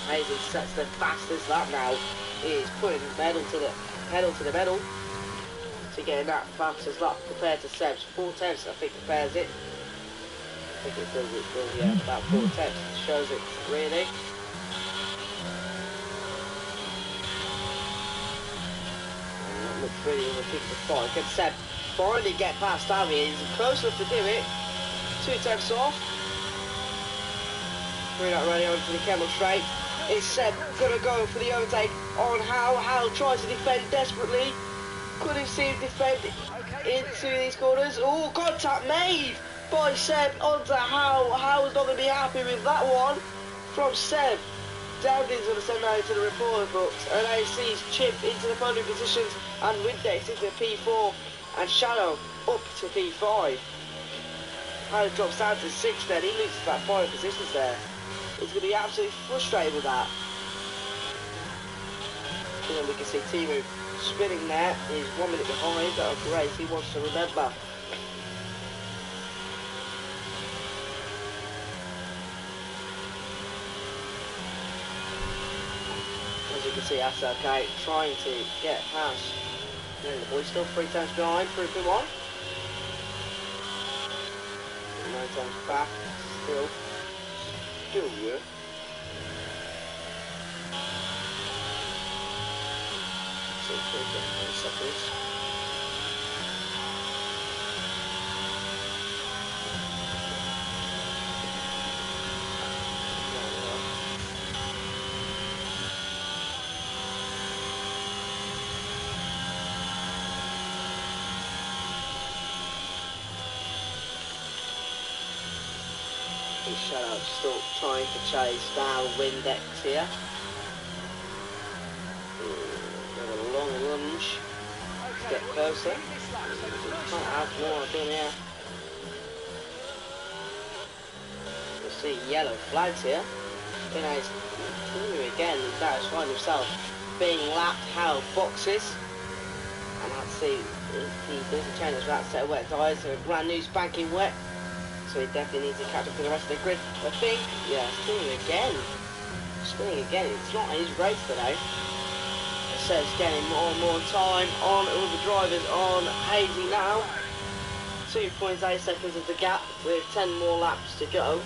Hazy sets the fastest lap now. He is putting pedal to the metal to get that fastest lap compared to Seb's. 4 tenths I think compares it. I think it does yeah, about 4 tenths. Shows it really. Really over 55. Can Seb finally get past Abby? He's close enough to do it. 2 tenths off. Bring that running onto the Kemmel straight. Is Seb gonna go for the overtake on Howe? Howe tries to defend desperately. Couldn't seem to defend into these corners. Oh, contact made by Seb onto Howe. Howe's not gonna be happy with that one from Seb. Downing's going to send out to the reporter books, and AC's Chip into the podium positions, and Windex into P4, and Shadow up to P5. How drops down to 6 then, he loses about 5 positions there. He's going to be absolutely frustrated with that. And then we can see Timu spinning there, he's 1 minute behind, that was great, he wants to remember. As you can see, that's okay, trying to get past. And the boy's still 3 times behind, 3.1. 9 times back, still good. So 3 seconds. Shadow still trying to chase down Windex here. Got a long lunge. Get closer. Can't have more in here. You'll see yellow flags here. You know, he's again, he's find himself being lapped how boxes. And let's see, he doesn't change his route set of wet tyres, so brand new spanking wet. So he definitely needs to catch up to the rest of the grid. I think, yeah, spinning again. It's not his race today. So it's getting more and more time on all the drivers on Hazy now. 2.8 seconds of the gap with 10 more laps to go.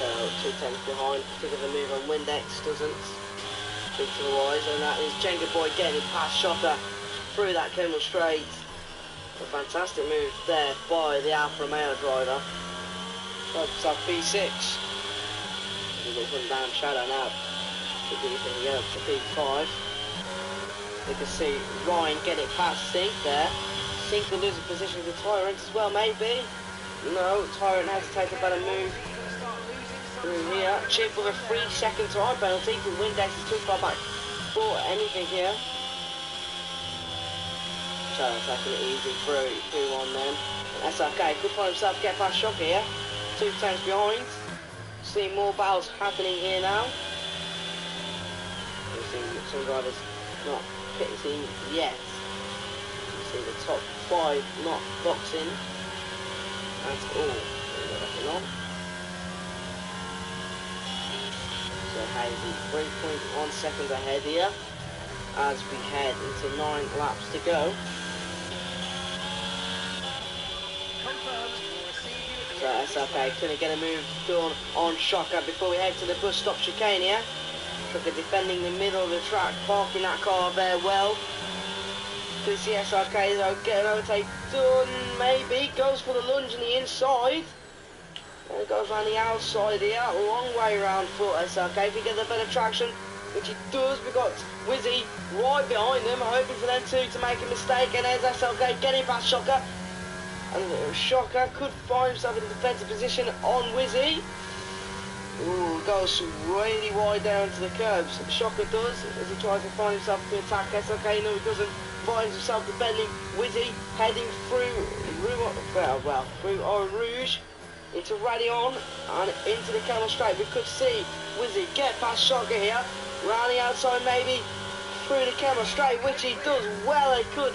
So 2 tenths behind, because of the move on Windex doesn't speak to the wise, and that is Jenga Boy getting past Shocker through that Kemmel straight. A fantastic move there by the Alfa Romeo driver. Up P6. We'll put down Shadow now. To go up to P5. You can see Ryan getting past Sink there. Sink will lose a position to Tyrant as well, maybe. No, Tyrant has to take a better move through here. Chip with a 3-second time penalty. The Windex is too far back for anything here. Taking it easy through 2-1 then. That's okay, could find himself get past Shock here. 2 tenths behind. See more battles happening here now. We've seen some drivers not pitting yet. see the top 5 not boxing. That's all. On. So Hazy 3.1 seconds ahead here as we head into 9 laps to go. So that's okay, couldn't get a move done on Shocker before we head to the bus stop chicane here. Shocker defending the middle of the track, parking that car there well. To see SRK though, get an overtake done, maybe, goes for the lunge on the inside. And it goes around the outside here, long way around for SRK. If he gets a better traction, which he does, we've got Wizzy right behind them, hoping for them two to make a mistake, and there's SRK getting past Shocker. And Shocker could find himself in a defensive position on Wizzy. Ooh, goes really wide down to the curbs. Shocker does, as he tries to find himself to attack SRK. No, he doesn't. Finds himself defending Wizzy, heading through Eau Rouge into Radion and into the Camel Straight. We could see Wizzy get past Shocker here, round the outside maybe through the Camel Straight, which he does well. He could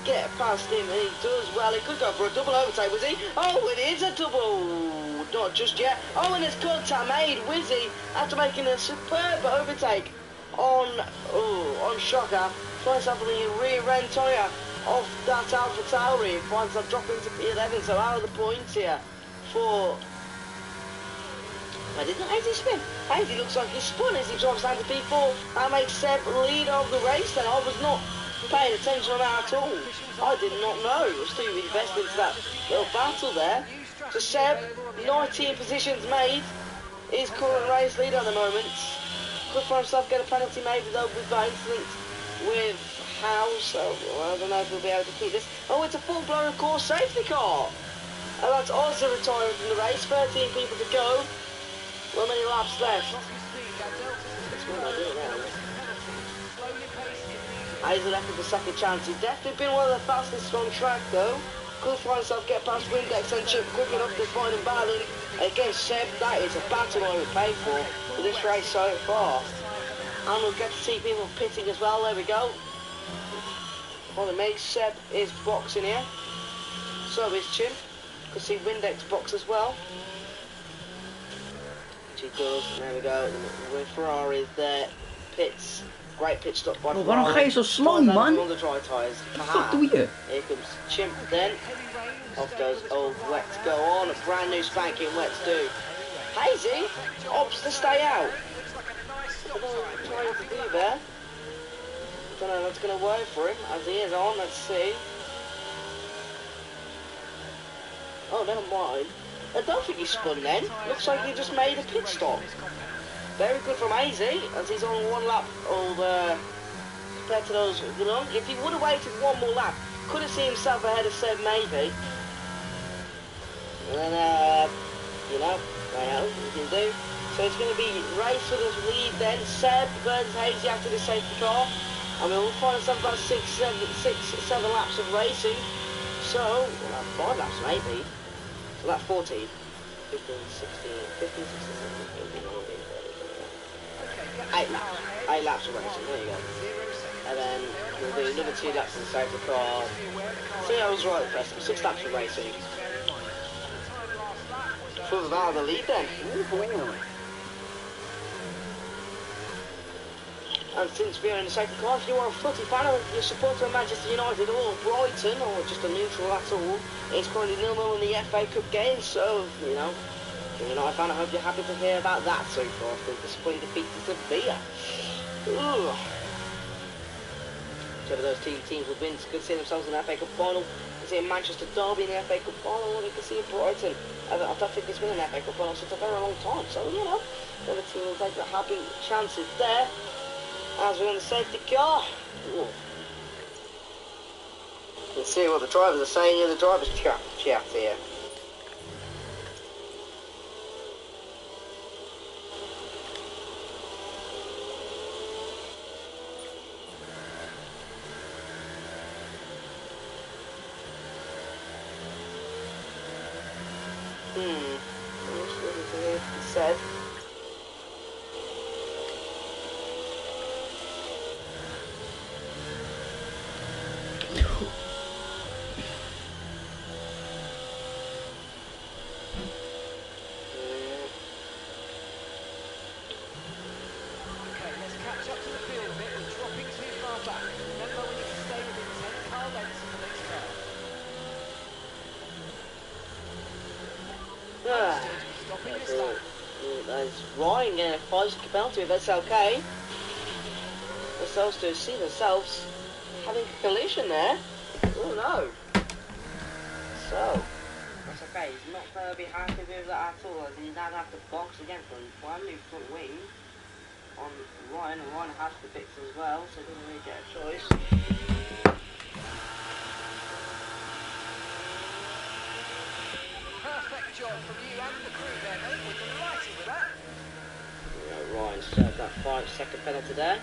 get past him, and he does well. He could go for a double overtake, Wizzy. Oh, it is a double, not just yet. Oh, and it's contact made. Wizzy, after making a superb overtake on Shocker, finds himself on the rear end tyre of that Alpha Tauri, finds himself dropping into P11, so out of the points here for... Why didn't Hazy spin? Hazy looks like he spun as he drops down to P4. That makes Seb lead of the race, and I was not paying attention on that at all. I did not know. I was too invested into that little battle there. So Seb, 19 positions made, is current race leader at the moment. Could find himself get a penalty maybe though with that incident with Howe, so I don't know if we'll be able to keep this. Oh, it's a full-blown course safety car. And that's also retiring from the race. 13 people to go. Not many laps left. Hazel left with the second chance. He's definitely been one of the fastest on track though. Could find himself get past Windex and Chip quick enough to find him battling against Seb. That is a battle I would pay for this race so far. And we'll get to see people pitting as well. There we go. Well, the mate Seb is boxing here. So is Chip. Could see Windex box as well. She does. There we go. With Ferrari is there. Pits. Great pit stop by Ferrari. Waarom ga je zo slow, man? On the dry tyres. What the fuck doe je? Here comes Chimp then. Off goes old Wet to go on. A brand new spanking Wet to do. Hazy opts to stay out. I don't know what he's trying to do there. I don't know if that's going to work for him as he is on. Let's see. Oh, never mind. I don't think he spun then. Looks like he just made a pit stop. Very good from AZ as he's on one lap compared to those long. If he would have waited one more lap, could have seen himself ahead of Seb maybe. And then, you know you can do. So it's going to be race for the lead then. Seb versus Hazy after the safety car. And we'll find ourselves about 6, 7 laps of racing. So, well, 5 laps maybe. So that's 14, 15, 16, 15, 16, 17, 18, 19, 8 laps of racing, there you go. And then we'll do another 2 laps of the safety car. See, I was right at first, 6 laps of racing. Further out of the lead then. And since we're in the second car, if you are a footy fan or you're a supporter of Manchester United or Brighton or just a neutral at all, it's currently 0-0 in the FA Cup game, so, you know, if you're a United fan, I hope you're happy to hear about that so far after the disappointing defeat to Sevilla. Ooh. Whichever those teams would win, could see themselves in the FA Cup final. You can see Manchester Derby in the FA Cup final, or you can see Brighton. I don't think it's been an FA Cup final since a very long time, so, you know, the other team will take the happy chances there. As we're on the safety car. Ooh. Let's see what the drivers are saying here, the drivers chat here. What he said. Stopping this lap. That's Ryan getting a 5-second penalty if that's okay. Themselves to see themselves having a collision there. Oh no. So, that's okay. He's not going to be happy with that at all, as he's now have to box against them. One new front wing on Ryan, and Ryan has to fix as well, so he doesn't really get a choice. Perfect job from you and the crew there, mate. We're delighted with that. Ryan served that 5-second penalty there.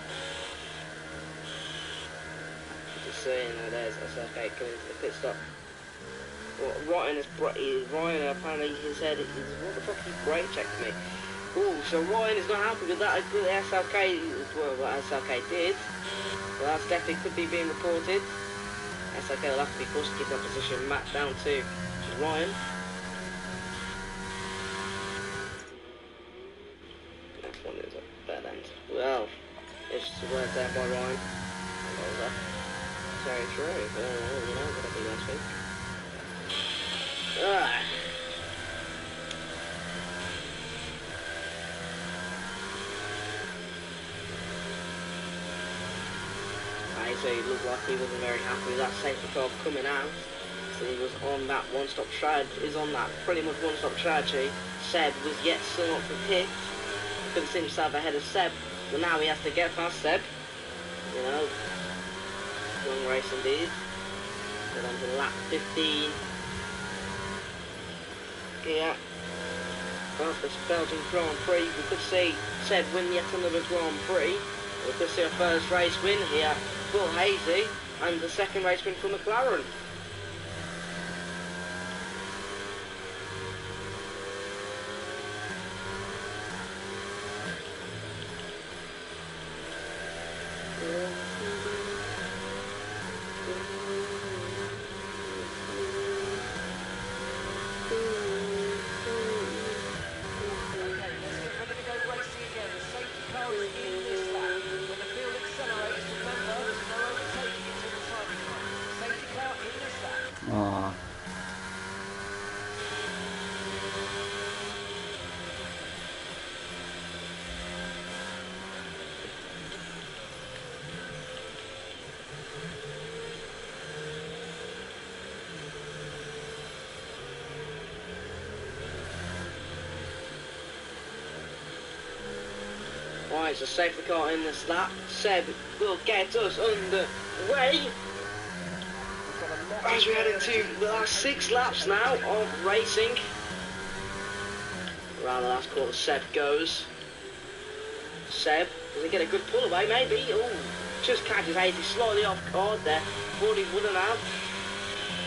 Just seeing there's SFK coming to the pit stop. Well, Ryan apparently he said, what the fuck, he brake checked me. Ooh, so Ryan is not happy with that. The SLK, well, what SLK did. Well, that's definitely could be being reported. SLK will have to be forced to keep that position mapped down to Ryan. That one is a bad end. Well, it's the word there by Ryan. Very true. You know, whatever you guys think. So he looked like he wasn't very happy with that safety car coming out. So he was on that one-stop strategy. He's on that pretty much one-stop strategy. Seb was yet still not for pit. Could have seen himself ahead of Seb, but now he has to get past Seb. You know, long race indeed. Get on to lap 15. Yeah. After Belgian Grand Prix, we could see Seb win yet another Grand Prix. We could see a first race win here for Hazy, and the second race win for McLaren. Right, so safety car in this lap. Seb will get us underway. As we head into the last 6 laps now of racing. Around the last quarter, Seb goes. Seb, does he get a good pull away? Maybe. Oh, just catches Hazy slightly off guard there. Thought he wouldn't have.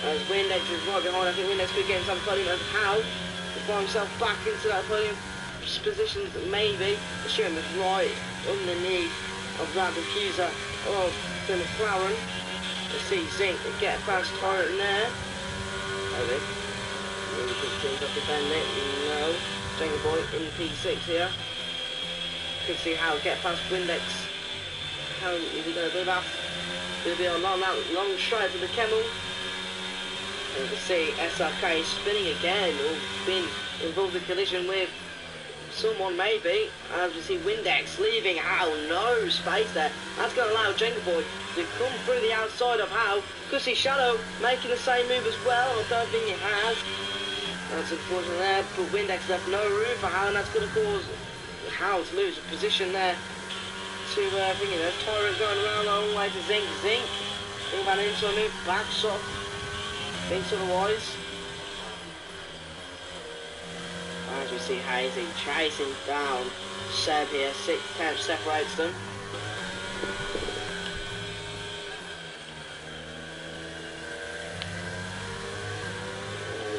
As Windex is right behind. I think Windex could get himself podium. And how to find himself back into that podium position, maybe. The Sherman is right underneath of that diffuser of the McLaren. Let's see Zinc get past Torrent there. Maybe. Maybe teams up to bend it. No. Jenga Boy in P6 here. Could see how get past Windex. How is he going to do that? Going to be on that long stride for the Camel. And you can see SRK spinning again, or been involved in collision with someone maybe. As we see Windex leaving Howe, no space there. That's going to allow Jenga Boy to come through the outside of Howe. Could see Shadow making the same move as well. I don't think he has. That's unfortunate there, but Windex left no room for Howe, and that's going to cause Howe to lose a position there to thinking there's Tyrant going around the long way to Zinc. Zinc think about into a move back soft. Thinks otherwise. As we see Hazy chasing down Seb here, 6 tenths separates them.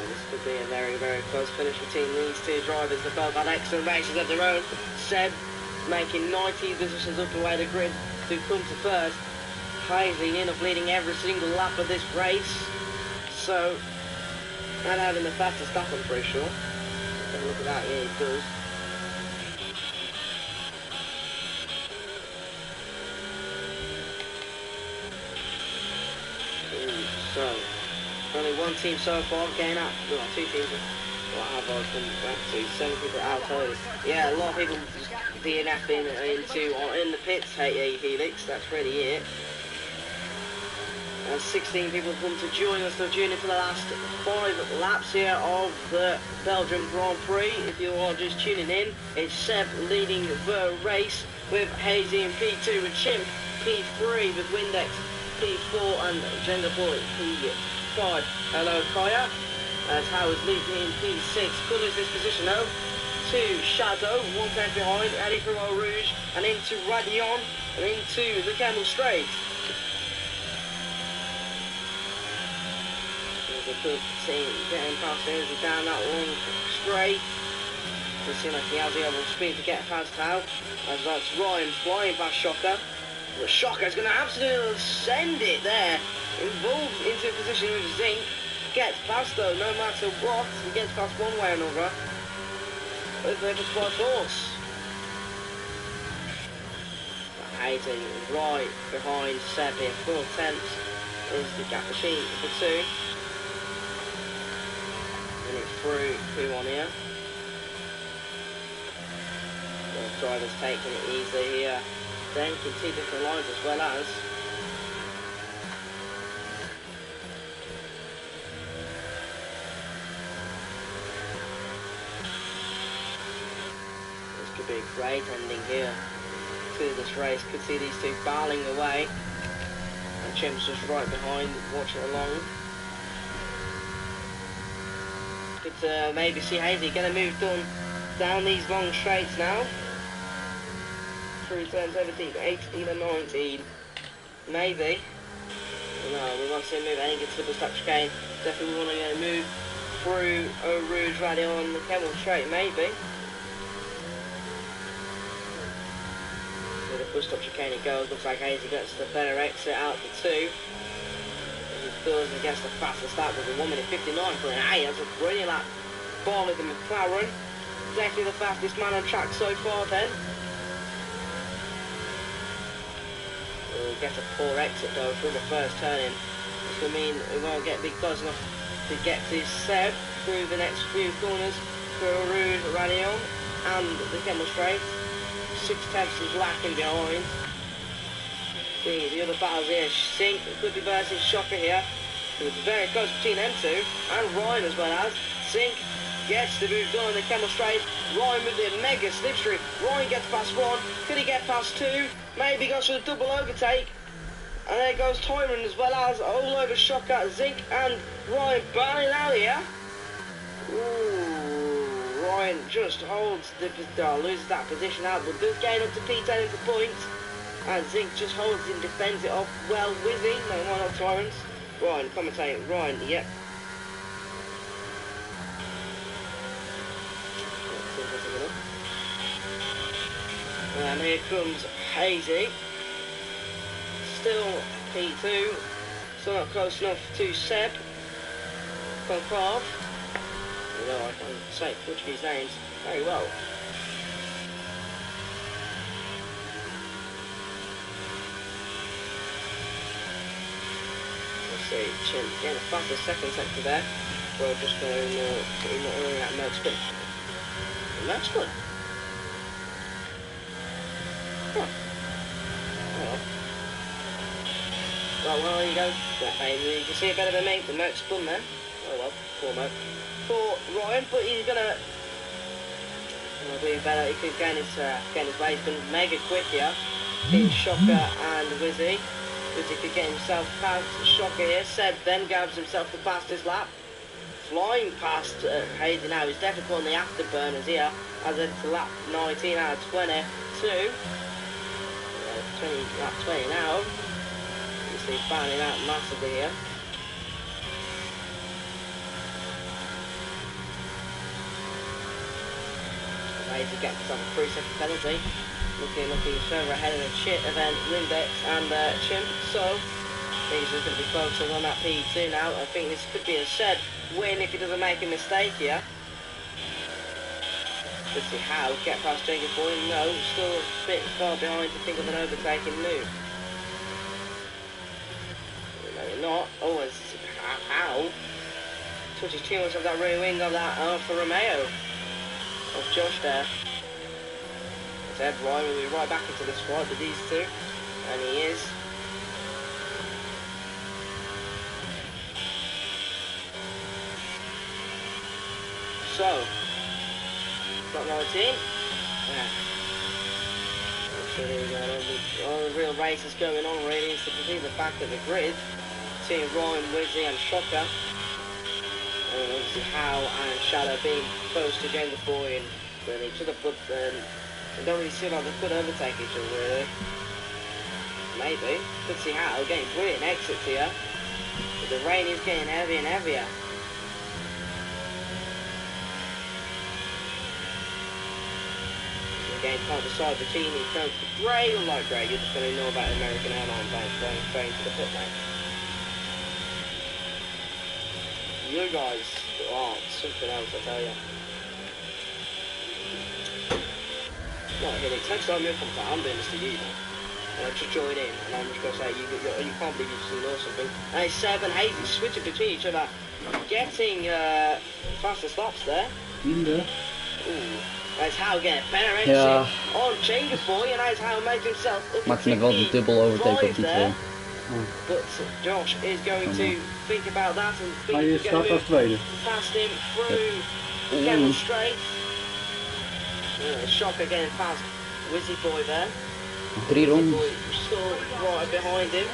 This could be a very, very close finish between these two drivers. They've both had excellent races of their own. Seb making 90 positions up the way the grid to come to first. Hazy in of leading every single lap of this race. So, and having the fastest lap, I'm pretty sure. Have a look at that, yeah, it does. So, only one team so far getting up, well, 2 teams What have I come back to? 7 people out early. Yeah, a lot of people just DNFing in the pits, HOR Helix, that's really it. And 16 people come to join us. They're tuning for the last 5 laps here of the Belgium Grand Prix. If you are just tuning in, it's Seb leading the race with Hazy in P2 and Chimp P3 with Windex P4 and Gender Boy P5. Hello Kaya. As Howard's leading in P6. Colours this position though. To Shadow, 1 tenth behind, Eddie from Eau Rouge, and into Radion, and into the Camel Straight. There's a good team getting past Izzy down that long straight. Doesn't seem like he has the overall speed to get past Howe. As that's Ryan flying past Shocker. But Shocker's going to absolutely send it there. Involved into a position with Zinc. Gets past though, no matter what. He gets past one way or another. But they're just by force. Hayden right behind Seb here. 4 tenths is the gap machine for 2. And it's through P1 here. The driver's taking it easy here. Then can 2 different lines as well as. This could be a great ending here to this race. Could see these 2 barreling away. And Chimp's just right behind, watching along. Could maybe see Hazy get a move done down these long straights now. Through turn 17, 18 and 19. Maybe. No, we want to see a move. I think it's double stop chicane. Definitely want to get a move through Eau Rouge Radio on the Camel Straight, maybe. With a full stop chicane it goes. Looks like Hazy gets the better exit out the 2. He does and gets the fastest lap with a 1 minute 59 for an A. That's a brilliant lap. Ball of the McLaren. Definitely the fastest man on track so far then. We'll get a poor exit though through the first turning. This will mean we won't get big close enough to get to Seb through the next few corners for Rouge, Radion and the Camel Straight. 6 tenths is lacking behind. See the other battles here. Sink could be versus Shocker here. It's very close between them 2 and Ryan as well as. Sink gets the move done on the Camel Straight. Ryan with the mega slipstream. Ryan gets past 1. Could he get past 2? Maybe goes for the double overtake. And there goes Tyrant as well as all over Shocker, Zinc and Ryan barreling out here. Ooh, Ryan just holds loses that position out, but does gain up to P10 into points. And Zinc just holds and defends it off well with him. No, why not Tyrants? Ryan, commentating. Ryan, yep. And here comes Hazy. Still P2. Still not close enough to Seb. Concave. You know, I can say Portuguese names very well. Let's see, Chimp getting a faster second sector there. We're just going at Merc Spin. Merc Spin? Huh. Oh well. Well, there you go. Yeah, baby. You can see it better than me. The Merc Spun there. Oh well, poor Merc. For Ryan, but he's gonna do better. He could gain his way. He's been mega quick here. Being Shocker and Wizzy. Wizzy could get himself past Shocker here. Seb then grabs himself the fastest lap. Flying past Hazy now. He's definitely on the afterburners here. As it's lap 19 out of 22. 20 now. You see fanning out massively here. Hazy gets himself a 3-second penalty. Looking further ahead of the Chit event, Windex and Chimp. So these are going to be focusing on that P2 now. I think this could be a Seb win if he doesn't make a mistake here. Let's see how get past Jacob Boy. No, still a bit far behind to think of an overtaking move. No, you're not. Oh, it's how touches too much of that rear wing of that Alfa Romeo of Josh there. Ed Ryan will be right back into this fight with these two, and he is. So, got 19. Yeah. All the real race is going on really is to believe the fact that the grid between Ryan, Wizzy and Shocker, and obviously How and Shadow being close to again before in with each other, but they don't really seem like they could overtake each other really. Maybe. Could see How getting brilliant exits here. But the rain is getting heavier and heavier. Again, can't decide between these codes. Grey or light grey, you're just going to know about American airline planes flying straight into the pit lane. You guys are something else, I tell you. Not really. Next time you come to, I'm doing this to you now. And I'll just join in, and I'm just going to say, you can't believe you've seen or something. And it's 7 Hazy switching between each other, getting faster stops there. In there. Ooh. That's How getting a better exit on Change Boy, and that's How makes himself up Maakt net wel de dubbel overtake op die twee. But Josh is going to think about that and think Hij he's going staat to als tweede. past him through Camel Straight. Shocker getting past Wizzy Boy there. 3 rondes. Boy still right behind him.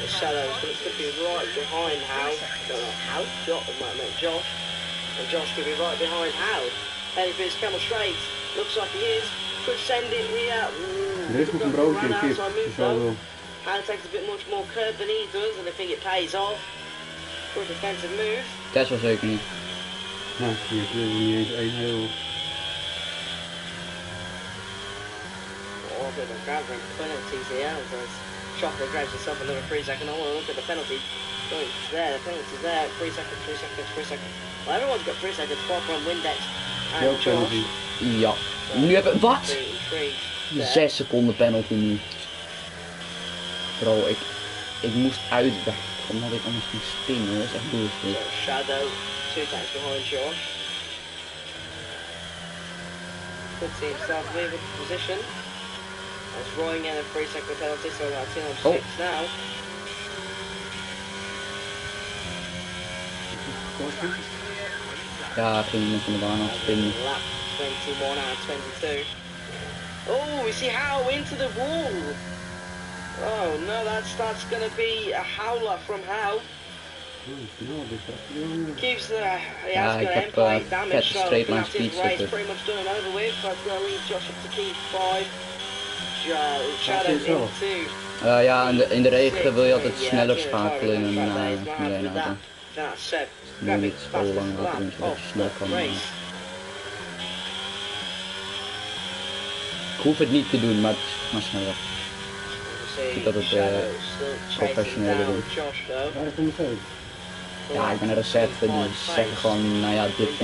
The Shadow's going to be right behind How. Josh. And Josh could be right behind How. Heading for his Camel Straight. Looks like he is. Could send it here. Er is nog een broodje en kip. Dus wel. How takes a bit much more curve than he does, and I think it pays off. Good defensive move. Dat was zeker niet. Ja, hier is niet eens één heel. Oh, a bit of a gathering penalties here. As Shocker grabs himself another 3 seconds. I want to look at the penalty. Oh, it's there, the penalty's there. 3 seconds, 3 seconds, 3 seconds. Well, everyone's got 3 seconds, apart from Windex and Josh. Ja. Nu hebben we... Wat? 6 6 seconden penalty nu. Bro, ik moest uitweg. Omdat ik anders ging springen. Dat is echt bullshit. Shadow, 2 times behind Josh. Puts himself in a position. As Roy in a 3 second penalty, so that's in on 6 now. Ja, ging iemand van de baan af spinnen. Lap 21 out of 22. Oh, we see How into the wall. Oh no, that's going to be a howler from How. Keeps the he has got end plate damage, so that's his race pretty much done and over with. But it's going to leave Josh up to T5. Shadow into. Ja, in de regen wil je altijd sneller schakelen in een auto. Nu niet zo lang laten doen, zodat je snel kan. Ik hoef het niet te doen, maar het is maar sneller. Ik zie dat het professioneler doen. Ja, ik ben een reserve, die zeggen gewoon, nou ja, dit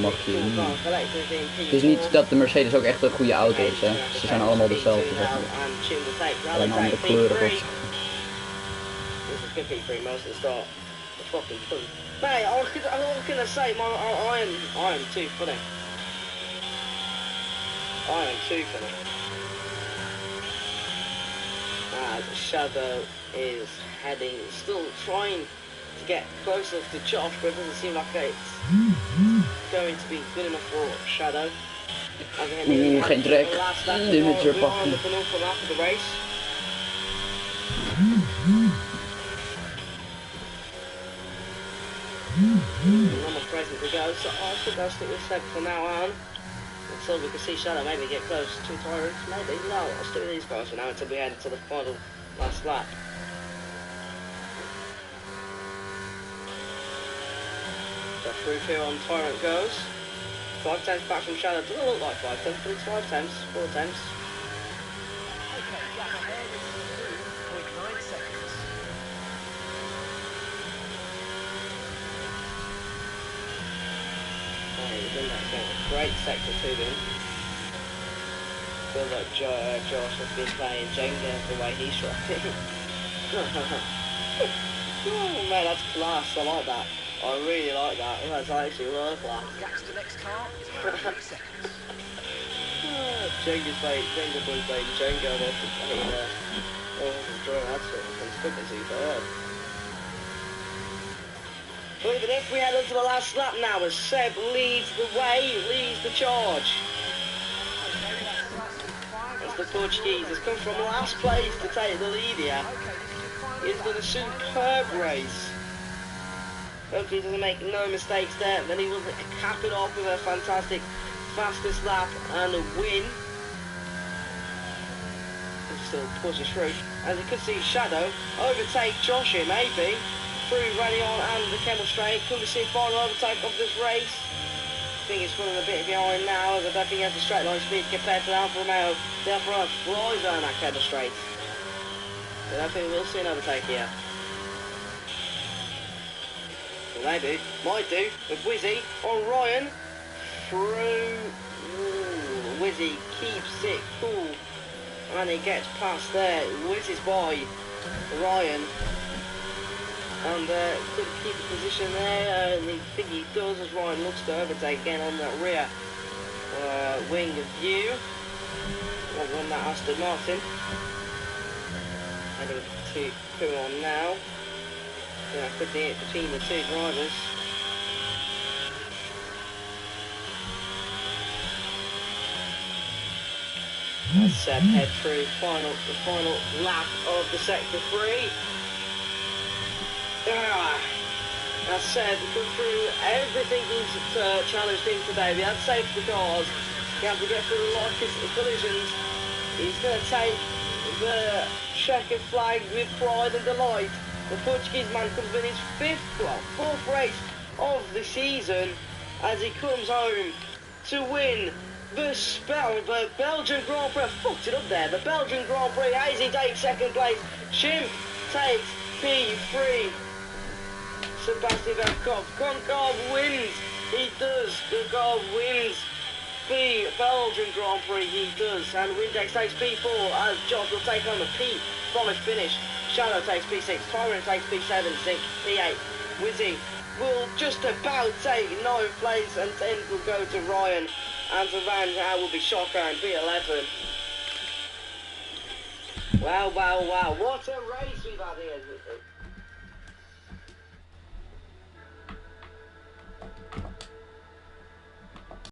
mag je niet. Het is niet dat de Mercedes ook echt een goede auto is, hè. Ze zijn allemaal dezelfde, zeg maar. Alleen andere kleuren of zo. Mate, I was gonna say, I am too funny. I am too funny. The Shadow is heading, still trying to get closer to Josh, but it doesn't seem like it's going to be good enough for Shadow. Geen drek. Limiter pakken. The penultimate lap of the race. Normal present to go, so I think I'll stick with Seb from now on. Until we can see Shadow maybe get close to Tyrants, maybe. No, I'll stick with these guys for now until we head into the final last lap. So through here on Tyrant goes. 5 times back from Shadow, doesn't look like 5 times, but it's 5 times, 4 times. Okay, gap ahead is 2.9 seconds. Great sector to him. Feel like Josh has been playing Jenga the way he's shot it. Oh man, that's class. I like that. I really like that. That's actually worth that. Gaps to the next car is around 3 seconds. Jenga's bait, Jenga boy's bait, Jenga off the plane there. Oh, that's good to see for her. But even if we head on to the last lap now, as Seb leads the way, leads the charge. As the Portuguese has come from last place to take the lead here. He's done a superb race. Hopefully he doesn't make no mistakes there, then he will cap it off with a fantastic fastest lap and a win. He's still pushing through. As you can see, Shadow overtake Josh here, maybe. Through Radion and the Kemmel Straight. Could we see a final overtake of this race? I think he's running a bit behind now, as I don't think he has the straight line speed compared to the Alfa Romeo. The Alfa Romeo flies around that Kemmel Straight. So I don't think we'll see an overtake here. Well, maybe, might do, with Wizzy on Ryan. Through, Wizzy keeps it cool. And he gets past there. Wizzy's by Ryan. And could keep the position there, and I think he does, as Ryan looks to overtake again on that rear wing of view. I'll run that Aston Martin. Heading to come on now. Yeah, quickly hit between the two drivers. As Seb head through the final lap of the sector 3. As said, we come through everything he's challenged him today. We had safety cars, he had to get through a lot of collisions. He's going to take the checkered flag with pride and delight. The Portuguese man comes with his fourth race of the season as he comes home to win the Belgian Grand Prix. I fucked it up there. The Belgian Grand Prix. Hazy takes second place. Chimp takes P3. Sebastian Verkov. Concave wins. He does. Concave wins the Belgian Grand Prix. He does. And Windex takes P4 as Josh will take on the P5 finish. Shadow takes P6. Tyrant takes P7. Zinc P8. Wizzy will just about take 9th place, and 10th will go to Ryan. And to round out will be Shocker and P11. Wow, wow, wow. What a race we've had here.